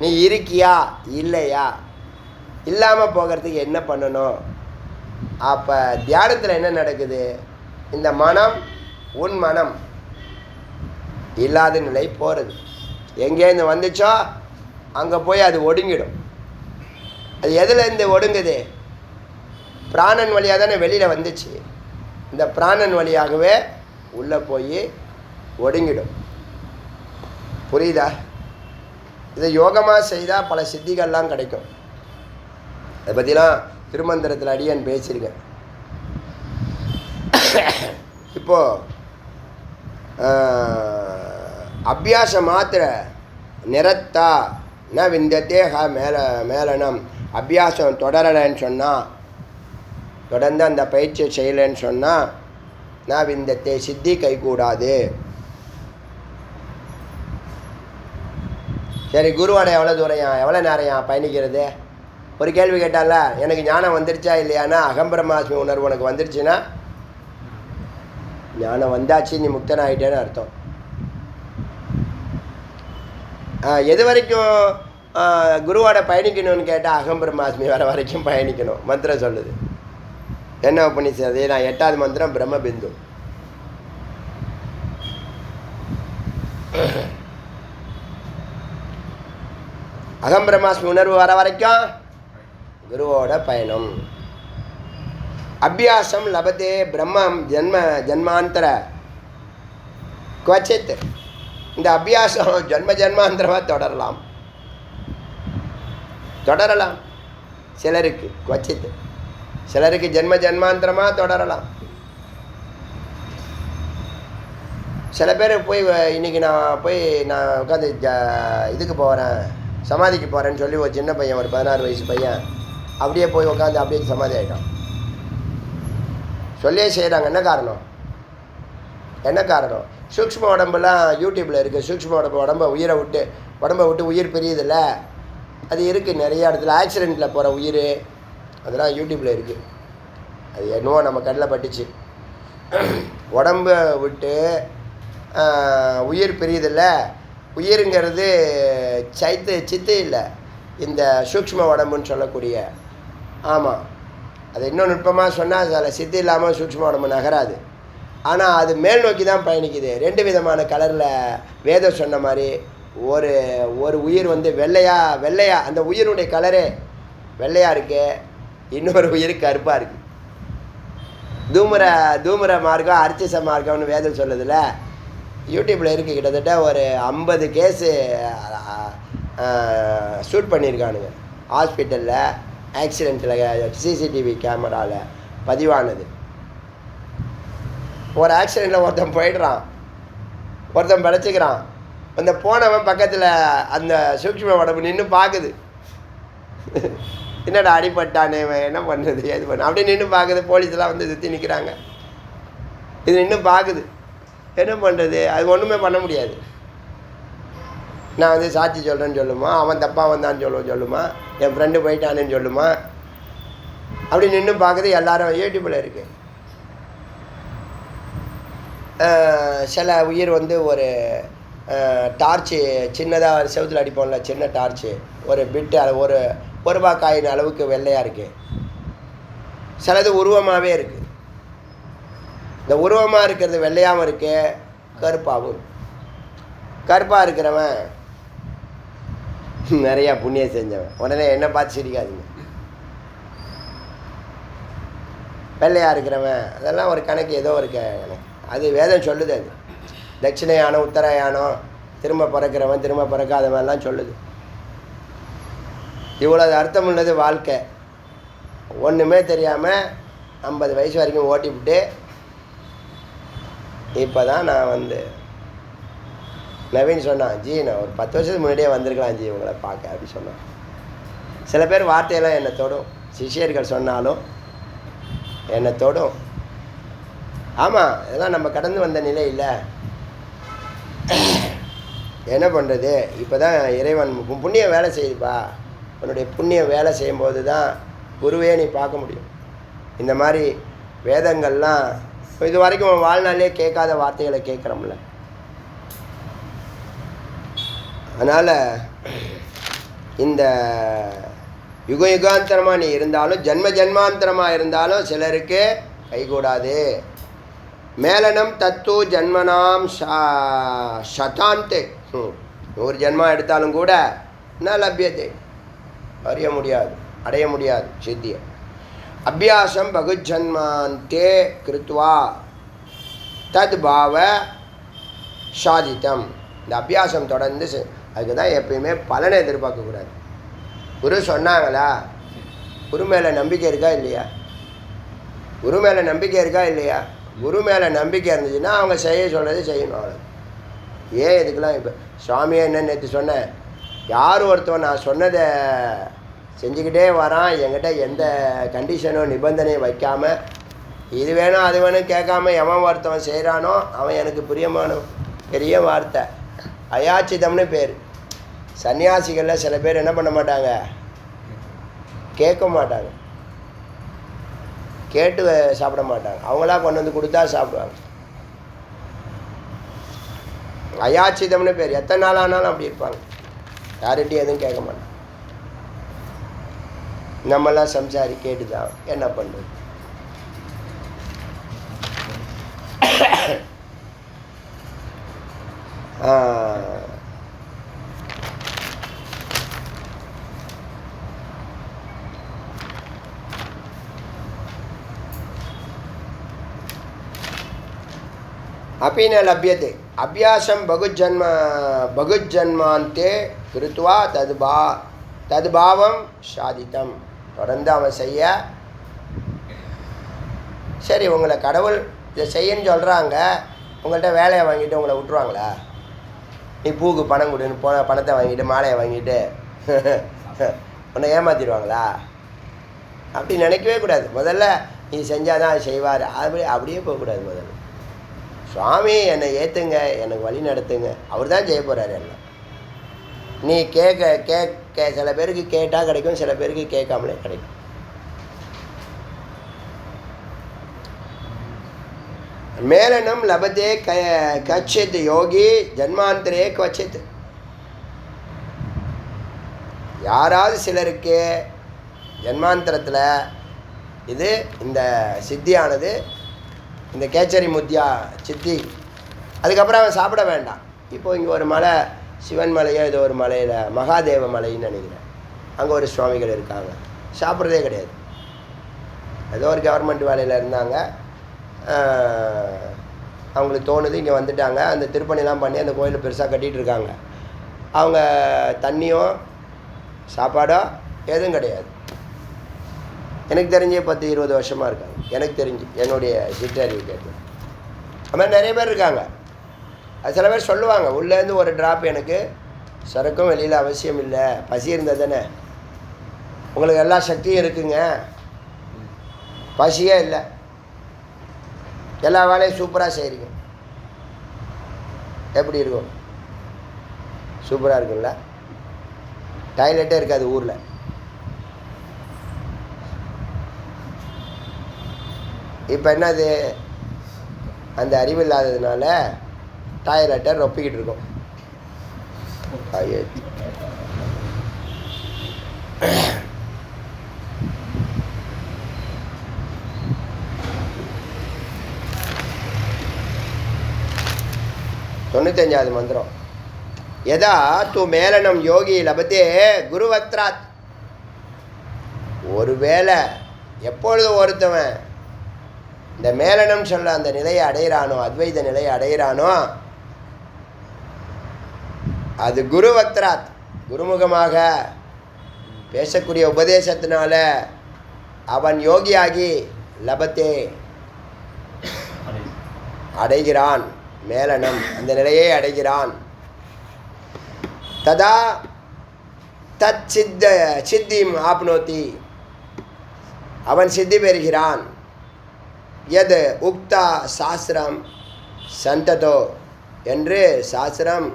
நீ இருக்கியா இல்லையா, இல்லாமல் போகிறதுக்கு என்ன பண்ணணும். அப்போ தியானத்தில் என்ன நடக்குது, இந்த மனம் உன் மனம் இல்லாத நிலை போகிறது. எங்கேருந்து வந்துச்சோ அங்கே போய் அது ஒடுங்கிடும். அது எதுலேருந்து ஒடுங்குது, பிராணன் வழியாக தானே வெளியில் வந்துச்சு. இந்த பிராணன் வழியாகவே உள்ளே போய் ஒடுங்கிடும். புரியுதா? இதை யோகமாக செய்தால் பல சித்திகள்லாம் கிடைக்கும். அதை பற்றிலாம் திருமந்திரத்தில் அடியன் பேசியிருக்கேன். இப்போது அபியாச மாத்திர நிறத்தா ந விந்தத்தே மேலனம். அபியாசம் தொடரலைன்னு சொன்னால், தொடர்ந்து அந்த பயிற்சியை செய்யலைன்னு சொன்னால் ந விந்தத்தே சித்தி கைகூடாது. சரி, குருவாட எவ்வளோ தூரம் எவ்வளோ நேரம் பயணிக்கிறது? ஒரு கேள்வி கேட்டால, எனக்கு ஞானம் வந்துருச்சா இல்லையானா, அகம்பிரமாஸ்மி உணர்வு உனக்கு வந்துருச்சுன்னா ஞானம் வந்தாச்சு, நீ முக்தன் ஆகிட்டேன்னு அர்த்தம். எது வரைக்கும் குருவோட பயணிக்கணும்னு கேட்டால் அகம்பிரமாஸ்மி வர வரைக்கும் பயணிக்கணும். மந்திரம் சொல்லுது. என்ன உபநிஷத்து? நான் 8வது மந்திரம் பிரம்மபிந்து. அகம்பிரமாஸ்மி உணர்வு வர வரைக்கும் குருவோட பயணம். அபியாசம் லபத்தே பிரம்மம் ஜன்மாந்தர குவச்சித். இந்த அபியாசம் ஜன்மாந்தரமாக தொடரலாம். சிலருக்கு குவச்சித், சிலருக்கு ஜன்மாந்தரமாக தொடரலாம். சில பேர் போய் இன்றைக்கி நான் உட்காந்து இதுக்கு போகிறேன், சமாதிக்கு போகிறேன்னு சொல்லி ஒரு சின்ன பையன், ஒரு 16 வயசு பையன் அப்படியே போய் உட்காந்து அப்படியே சமாதி ஆகிட்டான். சொல்லியே செய்கிறாங்க. என்ன காரணம்? சூக்ஷ்ம உடம்புலாம் யூடியூப்பில் இருக்குது. சூக்ஷ்ம உடம்பை விட்டு உயிர் பிரியுதில்ல, அது இருக்குது நிறைய இடத்துல. ஆக்சிடெண்ட்டில் போகிற உயிர் அதெல்லாம் யூடியூப்பில் இருக்குது. அது என்னவோ நம்ம கண்ணில் பட்டுச்சு. உடம்பை விட்டு உயிர் பிரியுதில்ல, உயிருங்கிறது சித்து இல்லை, இந்த சூக்ஷ்ம உடம்புன்னு சொல்லக்கூடிய. ஆமாம், அது இன்னும் நுட்பமாக சொன்னால் அதில் சித்து இல்லாமல் சூக்ஷ்ம உடம்பு நகராது. ஆனால் அது மேல் நோக்கி தான் பயணிக்குது. 2 விதமான கலரில் வேதம் சொன்ன மாதிரி ஒரு உயிர் வெள்ளையா அந்த உயிருடைய கலரே வெள்ளையாக இருக்குது, இன்னொரு உயிர் கருப்பாக இருக்குது. தூமர மார்க்கம் அர்ச்சிச மார்க்கம்னு வேதம் சொல்லுதில்ல, யூடியூப்பில் இருக்குது. கிட்டத்தட்ட ஒரு 50 கேஸு ஷூட் பண்ணியிருக்கானுங்க ஹாஸ்பிட்டலில், ஆக்சிடெண்ட்டில் சிசிடிவி கேமராவில் பதிவானது. ஒரு ஆக்சிடெண்ட்டில் ஒருத்தன் போயிடுறான், ஒருத்தன் பிழைச்சிக்கிறான். அந்த போனவன் பக்கத்தில் அந்த சூக்ஷ்ம உடம்பு நின்று பார்க்குது. என்னடா அடிபட்டானே, என்ன பண்ணுறது ஏது பண்ண அப்படி நின்று பார்க்குது. போலீஸ்லாம் வந்து சுற்றி நிற்கிறாங்க. இது நின்று பார்க்குது. என்ன பண்ணுறது? அது ஒன்றுமே பண்ண முடியாது. நான் வந்து சாட்சி சொல்கிறேன்னு சொல்லுமா, அவன் தப்பாக வந்தான்னு சொல்லுமா, என் ஃப்ரெண்டு போயிட்டானேன்னு சொல்லுமா. அப்படி நின்று பார்க்குது. எல்லாரும் யூடியூப்பில் இருக்குது. சில உயிர் வந்து ஒரு டார்ச்சு சின்னதாக செவுத்தில் அடிப்போம்ல, சின்ன டார்ச்சு, ஒரு பிட்டு, ஒரு ரூபா காயின் அளவுக்கு வெள்ளையாக இருக்குது. சிலது உருவமாகவே இருக்குது. இந்த உருவமாக இருக்கிறது வெள்ளையாகவும் இருக்கு, கருப்பாகவும். கருப்பாக இருக்கிறவன் நிறையா புண்ணியம் செஞ்சவன். உடனே என்ன பார்த்து சிரிக்காதீங்க. வெள்ளையாக இருக்கிறவன் அதெல்லாம் ஒரு கணக்கு, ஏதோ ஒரு கணக்கு. அது வேதம் சொல்லுது. அது தட்சிணயானம் உத்தரயானம், திரும்ப பிறக்கிறவன் திரும்ப பிறக்காதவன்லாம் சொல்லுது. இவ்வளோ அர்த்தம் உள்ளது வாழ்க்கை. ஒன்றுமே தெரியாமல் 50 வயசு வரைக்கும் ஓட்டிவிட்டு இப்போ தான் நான் வந்து நவீன் சொன்னான், ஜி நான் ஒரு 10 வருஷத்துக்கு முன்னாடியே வந்திருக்கலாம் ஜி உங்களை பார்க்க அப்படி சொன்னான். சில பேர் வார்த்தையெல்லாம் என்னை தொடும், சிஷியர்கள் சொன்னாலும் என்னை தொடும். ஆமாம், இதெல்லாம் நம்ம கடந்து வந்த நிலை இல்லை. என்ன பண்ணுறது? இப்போ தான் இறைவன் புண்ணியம் வேலை செய்யுதுப்பா. உன்னுடைய புண்ணியம் வேலை செய்யும்போது தான் குருவே நீ பார்க்க முடியும். இந்த மாதிரி வேதங்கள்லாம் இது வரைக்கும் உன் வாழ்நாளே கேட்காத வார்த்தைகளை கேட்குறோம்ல. அதனால் இந்த யுக யுகாந்தரமாக நீ இருந்தாலும் ஜென்ம ஜென்மாந்தரமாக இருந்தாலும் சிலருக்கு கைகூடாது. மேலனம் தத்து ஜன்மனாம் சதாந்தே 100 ஜென்மா எடுத்தாலும் கூட ந லப்யத்தை அறிய முடியாது, அடைய முடியாது சித்தியை. அபியாசம் பகுஜன்மாந்தே கிருத்வா தத் பாவ சாதித்தம். இந்த அபியாசம் தொடர்ந்து அதுக்கு தான் எப்பயுமே பலனை எதிர்பார்க்கக்கூடாது. குரு சொன்னாங்களா, குரு மேலே நம்பிக்கை இருக்கா இல்லையா? குரு மேலே நம்பிக்கை இருக்கா இல்லையா? குரு மேலே நம்பிக்கை இருந்துச்சுன்னா அவங்க செய்ய சொல்கிறது செய்யணும். அவ்வளோ. ஏன் இதுக்கெல்லாம் இப்போ சுவாமியை என்ன நேற்று சொன்னேன், யார் ஒருத்தவன் நான் சொன்னதை செஞ்சுக்கிட்டே வரான், என்கிட்ட எந்த கண்டிஷனும் நிபந்தனையும் வைக்காமல் இது வேணும் அது வேணும் கேட்காம எவன் ஒருத்தவன் செய்கிறானோ அவன் எனக்கு பிரியமான பெரிய வார்த்தை அயாச்சிதம்னு பேர். சன்னியாசிகளில் சில பேர் என்ன பண்ண மாட்டாங்க, கேட்க மாட்டாங்க, கேட்டு சாப்பிட மாட்டாங்க, அவங்களா கொண்டு வந்து கொடுத்தா சாப்பிடுவாங்க. அயாச்சிதம்னு பேர். எத்தனை நாள் ஆனாலும் அப்படி இருப்பாங்க, யார்கிட்டையும் எதுவும் கேட்க மாட்டாங்க. நம்மளாம் சம்சாரி கேட்டுதான் என்ன பண்ணுறது. अपि न लभ्यते अभ्यासं बहुजन्मान्ते कृत्वा तद्भावं சாதித்தம். தொடர்ந்து அவன் செய்ய. சரி, உங்களை கடவுள் இதை செய்யன்னு சொல்கிறாங்க, உங்கள்கிட்ட வேலையை வாங்கிட்டு உங்களை விட்டுருவாங்களா? நீ பூக்கு பணம் கொடுன்னு பணத்தை வாங்கிட்டு மாலையை வாங்கிட்டு உன்னை ஏமாற்றிடுவாங்களா? அப்படி நினைக்கவே கூடாது. முதல்ல நீ செஞ்சால் தான் செய்வார். அப்படியே போகக்கூடாது. முதல்ல சுவாமி என்னை ஏற்றுங்க, எனக்கு வழி நடத்துங்க, அவர் தான் செய்ய போகிறாரு எல்லாம். நீ கேட்க சில பேருக்கு கேட்டால் கிடைக்கும், சில பேருக்கு கேட்காமலே கிடைக்கும். மேலனம் லபதே கச்சித் யோகி ஜன்மாந்தரே கச்சித். யாராவது சிலருக்கு ஜன்மாந்தரத்தில் இது இந்த சித்தியானது, இந்த கேச்சரி முத்தியா சித்தி, அதுக்கப்புறம் அவன் சாப்பிட வேண்டாம். இப்போ இங்கே ஒரு மலை, சிவன் மலையோ ஏதோ ஒரு மலையில் மகாதேவ மலைன்னு நினைக்கிறேன், அங்கே ஒரு சுவாமிகள் இருக்காங்க, சாப்பிட்றதே கிடையாது. ஏதோ ஒரு கவர்மெண்ட் வேலையில் இருந்தாங்க, அவங்களுக்கு தோணுது இங்கே வந்துட்டாங்க, அந்த திருப்பணிலாம் பண்ணி அந்த கோயிலை பெருசாக கட்டிகிட்டு இருக்காங்க. அவங்க தண்ணியோ சாப்பாடோ எதுவும் கிடையாது. எனக்கு தெரிஞ்சே 10-20 வருஷமாக இருக்காங்க. எனக்கு தெரிஞ்சு என்னுடைய சிற்றறிவு கேட்டு அது மாதிரி நிறைய பேர் இருக்காங்க. அது சில பேர் சொல்லுவாங்க, உள்ளேருந்து ஒரு ட்ராப் எனக்கு சரக்கும் வெளியில் அவசியம் இல்லை, பசி இருந்தால் தானே, உங்களுக்கு எல்லா சக்தியும் இருக்குங்க, பசியே இல்லை, எல்லா வேலையும் சூப்பராக செய்கிறீங்க, எப்படி இருக்கும்? சூப்பராக இருக்குங்களா? டாய்லெட்டே இருக்காது ஊரில். இப்போ என்னது, அந்த அறிவு இல்லாததுனால டாய்லெட்டை ரொப்பிக்கிட்டு இருக்கோம். தொண்ணூத்தஞ்சாவது மந்திரம். யதா து மேலனம் யோகி லபத்தே குருவத்ராத். ஒருவேளை எப்பொழுது ஒருத்தவன் இந்த மேலனம் சொல்ல அந்த நிலையை அடைகிறானோ, அத்வைத நிலையை அடைகிறானோ, அது குருவத்ராத், குருமுகமாக பேசக்கூடிய உபதேசத்தினால அவன் யோகியாகி லபத்தே அடைகிறான், மேலனம் அந்த நிலையை அடைகிறான். ததா தத் சித்திம் ஆப்னோதி, அவன் சித்தி பெறுகிறான். யத் உக்தா சாஸ்திரம் சந்ததோ, என்று சாஸ்திரம்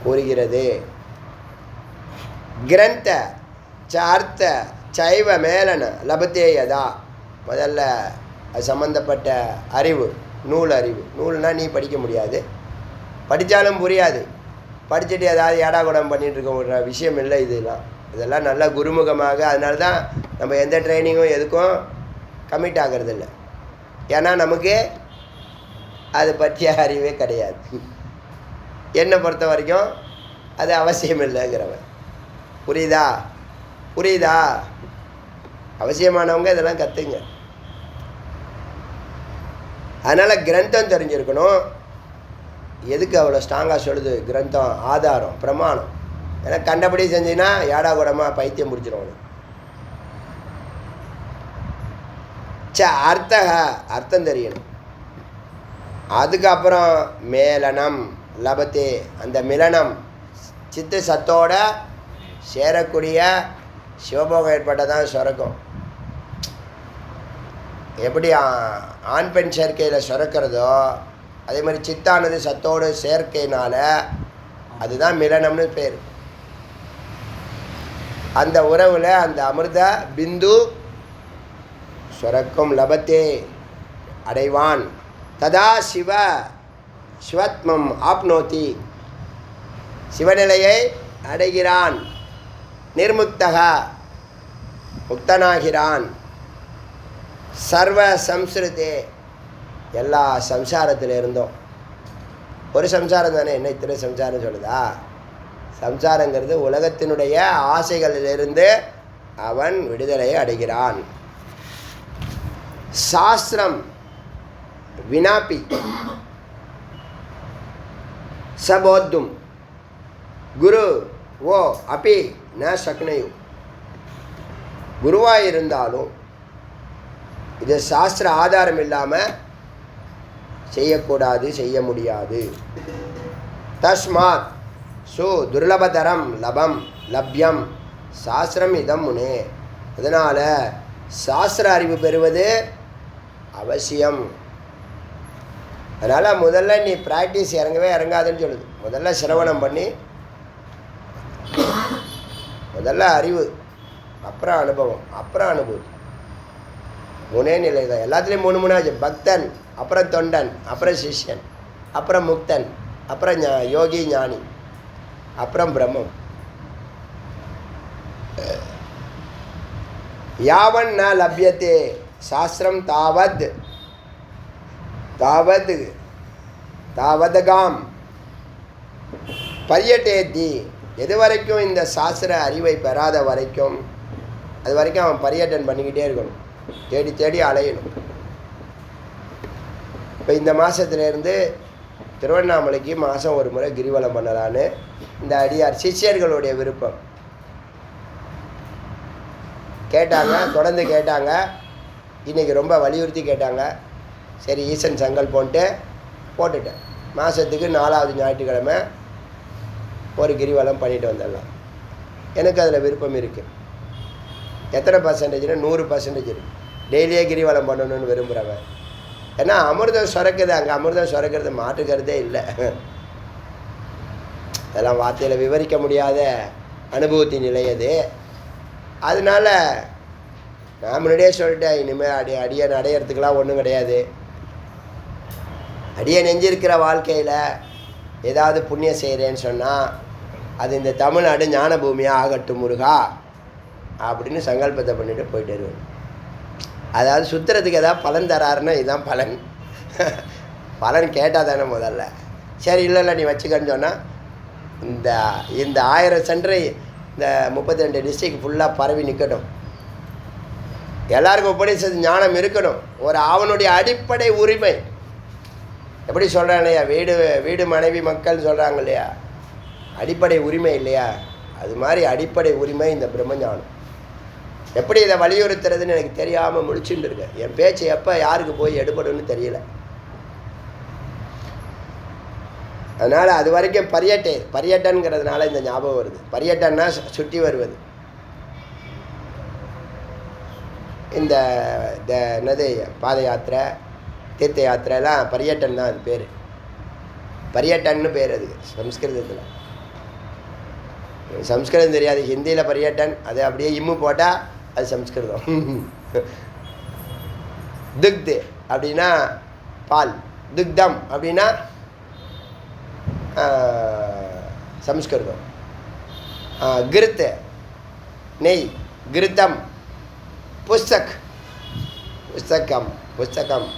கூறுகிறது. கிரந்த சார்த்த சைவ மேலன லபத்தே யதா. முதல்ல அது சம்மந்தப்பட்ட அறிவு, நூல் அறிவு. நூல்னால் நீ படிக்க முடியாது, படித்தாலும் புரியாது. படிச்சுட்டு ஏதாவது ஏடாகுடம் பண்ணிகிட்டு இருக்க ஒரு விஷயம் இல்லை. இதெல்லாம் நல்லா குருமுகமாக. அதனால தான் நம்ம எந்த ட்ரைனிங்கும் எதுக்கும் கமிட் ஆகிறது இல்லை. ஏன்னா நமக்கு அது பற்றிய அறிவே கிடையாது. என்னை பொறுத்த வரைக்கும் அது அவசியம் இல்லைங்கிறவன். புரியுதா? அவசியமானவங்க இதெல்லாம் கற்றுங்க. அதனால் கிரந்தம் தெரிஞ்சிருக்கணும். எதுக்கு அவ்வளோ ஸ்ட்ராங்காக சொல்லுது கிரந்தம்? ஆதாரம், பிரமாணம். ஏன்னா கண்டபடி செஞ்சின்னா ஏடா கூடமாக பைத்தியம் பிடிச்சிடும். அர்த்தம் தெரியணும். அதுக்கப்புறம் மேலனம் லபத்தே. அந்த மிலனம் சித்து சத்தோட சேரக்கூடிய சிவபோகம் ஏற்பட்டதான் சுரக்கும். எப்படி ஆண் பெண் சேர்க்கையில் சுரக்கிறதோ அதே மாதிரி சித்தானது சத்தோடு சேர்க்கையினால் அதுதான் மிலனம்னு பேர். அந்த உறவில் அந்த அமிர்த பிந்து சுரக்கும். லபத்தே அடைவான். ததா சிவத்மம் ஆப்னோதி. சிவநிலையை அடைகிறான். நிர்முக்தக முக்தனாகிறான். சர்வ சம்ஸ்ருதே. எல்லா சம்சாரத்தில் இருந்தோம். ஒரு சம்சாரம் தானே, என்ன இத்தனை சம்சாரம் சொல்லுதா? சம்சாரங்கிறது உலகத்தினுடைய ஆசைகளிலிருந்து அவன் விடுதலையை அடைகிறான். சாஸ்திரம் வினாப்பி சபோத்தும் குரு ஓ அப்பி ந சக்னையு. குருவாக இருந்தாலும் இது சாஸ்திர ஆதாரம் இல்லாமல் செய்யக்கூடாது, செய்ய முடியாது. தஸ்மாத் சு துர்லபதரம் லப்யம் சாஸ்திரம் இதம் முனே. அதனால் சாஸ்திர அறிவு பெறுவது அவசியம். அதனால் முதல்ல நீ ப்ராக்டிஸ் இறங்காதுன்னு சொல்லுது. முதல்ல சிரவணம் பண்ணி, முதல்ல அறிவு, அப்புறம் அனுபவம், அப்புறம் அனுபவம். மூணே நிலை தான். எல்லாத்துலேயும் மூணாச்சு. பக்தன், அப்புறம் தொண்டன், அப்புறம் சிஷ்யன், அப்புறம் முக்தன், அப்புறம் யோகி ஞானி, அப்புறம் பிரம்மம். யாவன் ந லப்யத்தே சாஸ்திரம் தாவதகாம் பரியட்டேத்தி. எது வரைக்கும் இந்த சாஸ்திர அறிவை பெறாத வரைக்கும் அது வரைக்கும் அவன் பரியட்டன் பண்ணிக்கிட்டே இருக்கணும். தேடி தேடி அலையணும். இப்போ இந்த மாதத்துலேருந்து திருவண்ணாமலைக்கு மாதம் ஒரு முறை கிரிவலம் பண்ணலான்னு இந்த அடியார் சிஷ்யர்களுடைய விருப்பம். கேட்டாங்க, தொடர்ந்து கேட்டாங்க. இன்றைக்கி ரொம்ப வலியுறுத்தி கேட்டாங்க. சரி, ஈசன் சங்கல்போன்ட்டு போட்டுட்டேன். மாதத்துக்கு 4வது ஞாயிற்றுக்கிழமை ஒரு கிரிவலம் பண்ணிட்டு வந்துடலாம். எனக்கு அதில் விருப்பம் இருக்குது. எத்தனை பர்சன்டேஜ்னா 100% இருக்குது. டெய்லியே கிரிவலம் பண்ணணும்னு விரும்புகிறவன். ஏன்னா அமிர்தம் சுரக்குது. அங்கே அமிர்தம் சுரக்கிறது மாற்றுக்கிறதே இல்லை. அதெல்லாம் வார்த்தையில் விவரிக்க முடியாத அனுபவத்தின் நிலை அது. அதனால் நான் முன்னாடியே சொல்லிட்டேன், இனிமேல் அடியன் அடையிறதுக்கெலாம் ஒன்றும் கிடையாது. அடியன் நெஞ்சிருக்கிற வாழ்க்கையில் ஏதாவது புண்ணியம் செய்கிறேன்னு சொன்னால் அது இந்த தமிழ்நாடு ஞான பூமியாக ஆகட்டும் முருகா அப்படின்னு சங்கல்பத்தை பண்ணிவிட்டு போயிட்டு வருவேன். அதாவது சுற்றுறதுக்கு ஏதாவது பலன் தராருன்னா இதுதான் பலன். பலன் கேட்டால் தானே முதல்ல. சரி, இல்லை நீ வச்சுக்கன்னு சொன்னால் இந்த 1000 சென்டரை இந்த 32 டிஸ்ட்ரிக்ட் ஃபுல்லாக பரவி நிற்கட்டும். எல்லாருக்கும் உபதேச ஞானம் இருக்கணும். ஒரு அவனுடைய அடிப்படை உரிமை. எப்படி சொல்கிறான் இல்லையா, வீடு மனைவி மக்கள் சொல்கிறாங்க இல்லையா, அடிப்படை உரிமை இல்லையா, அது மாதிரி அடிப்படை உரிமை இந்த பிரம்மஞானம். எப்படி இதை வலியுறுத்துறதுன்னு எனக்கு தெரியாமல் முழிச்சுட்டு இருக்கேன். என் பேச்சு எப்போ யாருக்கு போய் எடுபடும்னு தெரியல. அதனால் அது வரைக்கும் பரியட்டன்கிறதுனால இந்த ஞாபகம் வருது. பரியட்டன்னா சுற்றி வருவது. இந்த என்னது பாத யாத்திரை, தீர்த்த யாத்திரைலாம் பரியட்டன் தான் அது பேர். பரியட்டன்னு பேர் அதுக்கு சம்ஸ்கிருதத்தில். சம்ஸ்கிருதம் தெரியாது, ஹிந்தியில் பரியட்டன், அது அப்படியே இம்மு போட்டால் அது சம்ஸ்கிருதம். துக்து அப்படின்னா பால், துக்தம் அப்படின்னா சம்ஸ்கிருதம். கிருத்து நெய், கிருத்தம் புஸ்தகம்.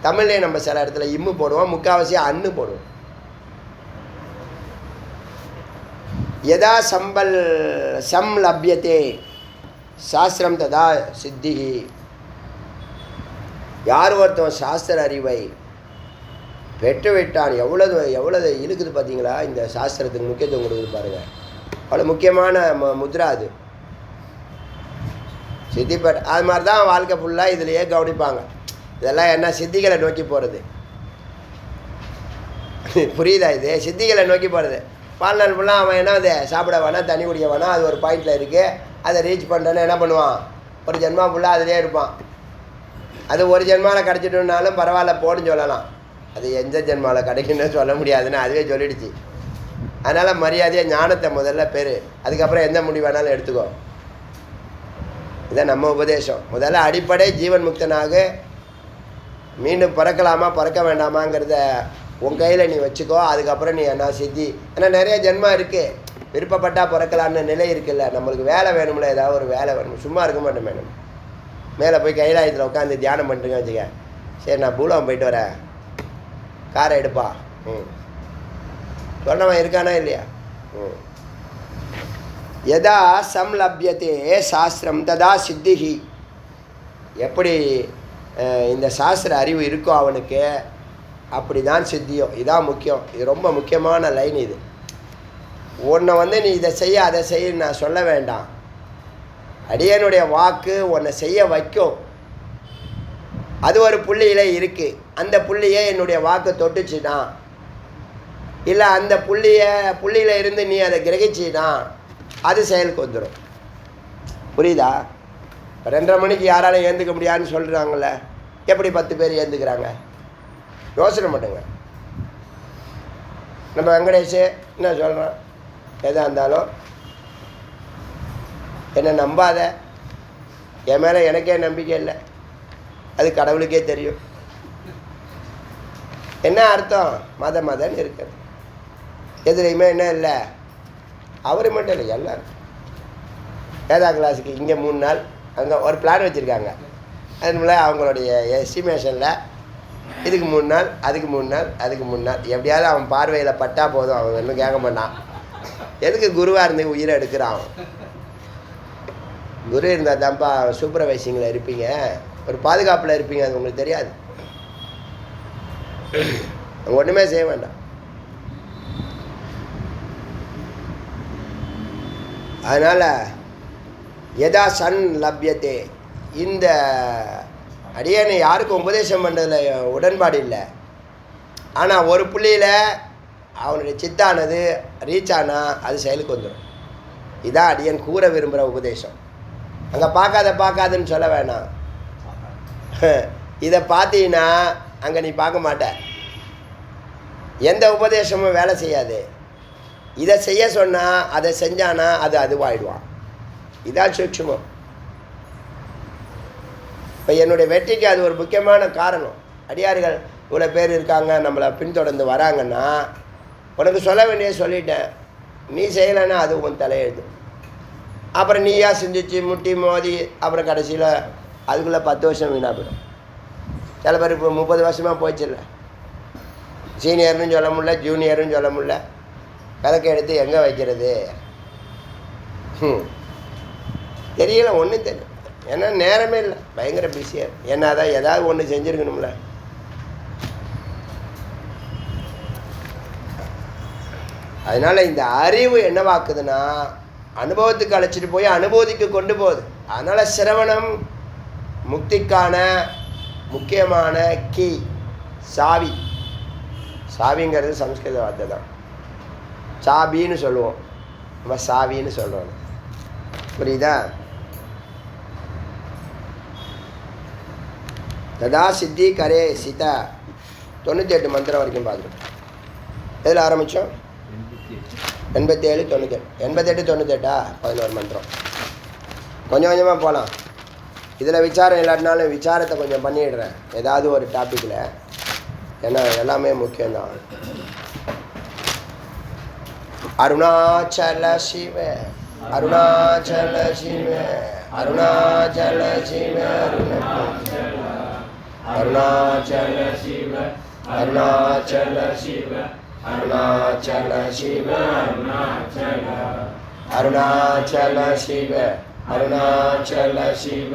தமிழ்லேயே நம்ம சில இடத்துல இம்மு போடுவோம், முக்கால்வாசி அன்னு போடுவோம். யதா சம்லப்யதே சாஸ்திரம் ததா சித்தி. யார் ஒருத்தன் சாஸ்திர அறிவை பெற்றுவிட்டான், எவ்வளவு இருக்குது பார்த்தீங்களா? இந்த சாஸ்திரத்துக்கு முக்கியத்துவம் கொடுக்குது பாருங்கள். அவ்வளோ முக்கியமான முத்ரா அது. சித்திப்பட் அது மாதிரி தான் வாழ்க்கை ஃபுல்லாக இதுலையே கவனிப்பாங்க. இதெல்லாம் என்ன சித்திகளை நோக்கி போகிறது, புரியுதா? இது சித்திகளை நோக்கி போகிறது. வாழ்நாள் ஃபுல்லாக அவன் என்ன அது சாப்பிட வேணாம், தண்ணி குடிக்க வேணாம், அது ஒரு பாயிண்டில் இருக்குது. அதை ரீச் பண்ணுறேன்னு என்ன பண்ணுவான், ஒரு ஜென்மா ஃபுல்லாக அதிலே இருப்பான். அது ஒரு ஜென்மாவில் கிடச்சிட்டோம்னாலும் பரவாயில்ல போடுன்னு சொல்லலாம். அது எந்த ஜென்மாவில் கிடைக்குன்னு சொல்ல முடியாதுன்னு அதுவே சொல்லிடுச்சு. அதனால் மரியாதையாக ஞானத்தை முதல்ல பெரு, அதுக்கப்புறம் எந்த முடிவு வேணாலும் எடுத்துக்கோ. இதான் நம்ம உபதேசம். முதல்ல அடிப்படை ஜீவன் முக்தனாக மீண்டும் பிறக்கலாமா பிறக்க வேண்டாமாங்கிறத உன் கையில் நீ வச்சுக்கோ. அதுக்கப்புறம் நீ என்ன சித்தி, ஏன்னா நிறைய ஜென்மா இருக்குது, விருப்பப்பட்டால் பிறக்கலான்னு நிலை இருக்குல்ல. நம்மளுக்கு வேலை வேணும்ல, ஏதாவது ஒரு வேலை வேணும், சும்மா இருக்க மாட்டோம் மேடம். மேலே போய் கைலாயத்தில் உட்காந்து தியானம் பண்ணிட்டுங்க வச்சுக்க. சரி நான் பூலோகம் போயிட்டு வரேன், காரை எடுப்பா. சொன்னவன் இருக்கானா இல்லையா? யதா சம்லப்யதே சாஸ்திரம் ததா சித்திஹி. எப்படி இந்த சாஸ்திர அறிவு இருக்கோ அவனுக்கு, அப்படி தான் சித்தியும். இதான் முக்கியம். இது ரொம்ப முக்கியமான லைன். இது உன்னை நீ இதை செய்ய அதை செய்ய நான் சொல்ல வேண்டாம். அடியனுடைய வாக்கு உன்னை செய்ய வைக்கும். அது ஒரு புள்ளியில் இருக்குது. அந்த புள்ளியை என்னுடைய வாக்கு தொட்டுச்சுனா, இல்லை அந்த புள்ளியில் இருந்து நீ அதை கிரகிச்சினா அது செயலுக்கு வந்துடும். புரியுதா? 2:30 மணிக்கு யாராலும் ஏந்துக்க முடியாதுன்னு சொல்கிறாங்கள, எப்படி 10 பேர் ஏந்துக்கிறாங்க? யோசனை பண்ணுங்க. நம்ம வெங்கடேஷ் என்ன சொல்கிறோம், எதாக இருந்தாலும் என்னை நம்பாத, என் மேலே எனக்கே நம்பிக்கை இல்லை, அது கடவுளுக்கே தெரியும். என்ன அர்த்தம்? மதன்னு இருக்குது. எதுலையுமே என்ன இல்லை, அவர் மட்டும் இல்லை, எல்லோரும். வேதா கிளாஸுக்கு இங்கே 3 நாள், அங்கே ஒரு பிளான் வச்சுருக்காங்க. அதனால அவங்களுடைய எஸ்டிமேஷனில் இதுக்கு 3 நாள், அதுக்கு 3 நாள், அதுக்கு 3 நாள், எப்படியாவது அவன் பார்வையில் பட்டா போதும், அவன் இன்னும் கேட்க மாட்டான். எதுக்கு குருவாக இருந்து உயிரை எடுக்கிறான் அவன்? குரு இருந்தால் தான்ப்பா சூப்பர்வைசிங்கில் இருப்பீங்க, ஒரு பாதுகாப்பில் இருப்பீங்க. அது உங்களுக்கு தெரியாது. ஒன்றுமே செய்ய வேண்டாம். அதனால் யதா சன் லப்யத்தே, இந்த அடியனை யாருக்கும் உபதேசம் பண்ணுறதுல உடன்பாடு இல்லை. ஆனால் ஒரு புள்ளியில் அவனுடைய சித்தானது ரீச் ஆனால் அது செயலுக்கு வந்துடும். இதான் அடியன் கூற விரும்புகிற உபதேசம். அங்கே பார்க்காதுன்னு சொல்ல வேணாம். இதை பார்த்தீங்கன்னா அங்கே நீ பார்க்க மாட்ட. எந்த உபதேசமும் வேலை செய்யாது. இதை செய்ய சொன்னால் அதை செஞ்சானா அது அதுவாகிடுவான். இதான் சூட்சுமம். இப்போ என்னுடைய வெற்றிக்கு அது ஒரு முக்கியமான காரணம். அடியார்கள் இவ்வளோ பேர் இருக்காங்க, நம்மளை பின்தொடர்ந்து வராங்கன்னா, உனக்கு சொல்ல வேண்டிய சொல்லிட்டேன், நீ செய்யலைன்னா அது உன் தலையெழுது. அப்புறம் நீயா சிந்திச்சு முட்டி மோதி அப்புறம் கடைசியில் அதுக்குள்ளே 10 வருஷம் வீணாக போயிடும். சில பேர் இப்போ 30 வருஷமாக போயிடுச்சில்ல, சீனியர்னு சொல்ல முடியல, ஜூனியர்னு சொல்ல முடியல, கணக்கு எடுத்து எங்கே வைக்கிறது தெரியல, ஒன்றும் தெரியும். ஏன்னா நேரமே இல்லை, பயங்கர பிஸியாக. ஏன்னா தான் ஏதாவது ஒன்று செஞ்சுருக்கணும்ல. அதனால் இந்த அறிவு என்னவாக்குதுன்னா, அனுபவத்துக்கு அழைச்சிட்டு போய் அனுபவத்துக்கு கொண்டு போகுது. அதனால் சிரவணம் முக்திக்கான முக்கியமான கீ, சாவி. சாவிங்கிறது சம்ஸ்கிருத வார்த்தை தான். சாபின்னு சொல்லுவோம், நம்ம சாவின்னு சொல்கிறோம். புரியுதா? ததா சித்தி கரே சீதா 98 மந்திரம் வரைக்கும் பார்த்துருக்கோம். எதில் ஆரம்பித்தோம்? 87 98 88 98 11 மந்திரம். கொஞ்சம் கொஞ்சமாக போகலாம். இதில் விசாரம் இல்லாட்டினாலும் விசாரத்தை கொஞ்சம் பண்ணிடுறேன் ஏதாவது ஒரு டாப்பிக்கில். ஏன்னா எல்லாமே முக்கியம்தான். அருணாச்சல சிவ அருணாச்சல சிவ அருணாச்சல சிவ அருணாச்சல சிவ அருணாச்சல சிவ அருணாச்சல சிவ அருணாச்சல சிவ அருணாச்சல சிவ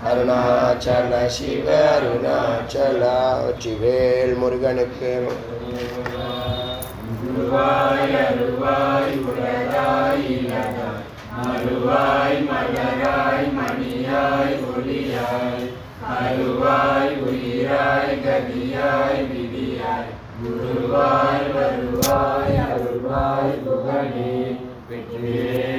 அருணாச்சல சிவ அருணாச்சல வெற்றிவேல் முருகனுக்கு. குருவாய் அருவாய் உலகாய் இலகாய் மறுவாய் மலராய் மணியாய் ஒளியாய் அருவாய் உயிராய் கதியாய் விதியாய் குருவாய் வருவாய் அருவாய் புகழே வெற்றியே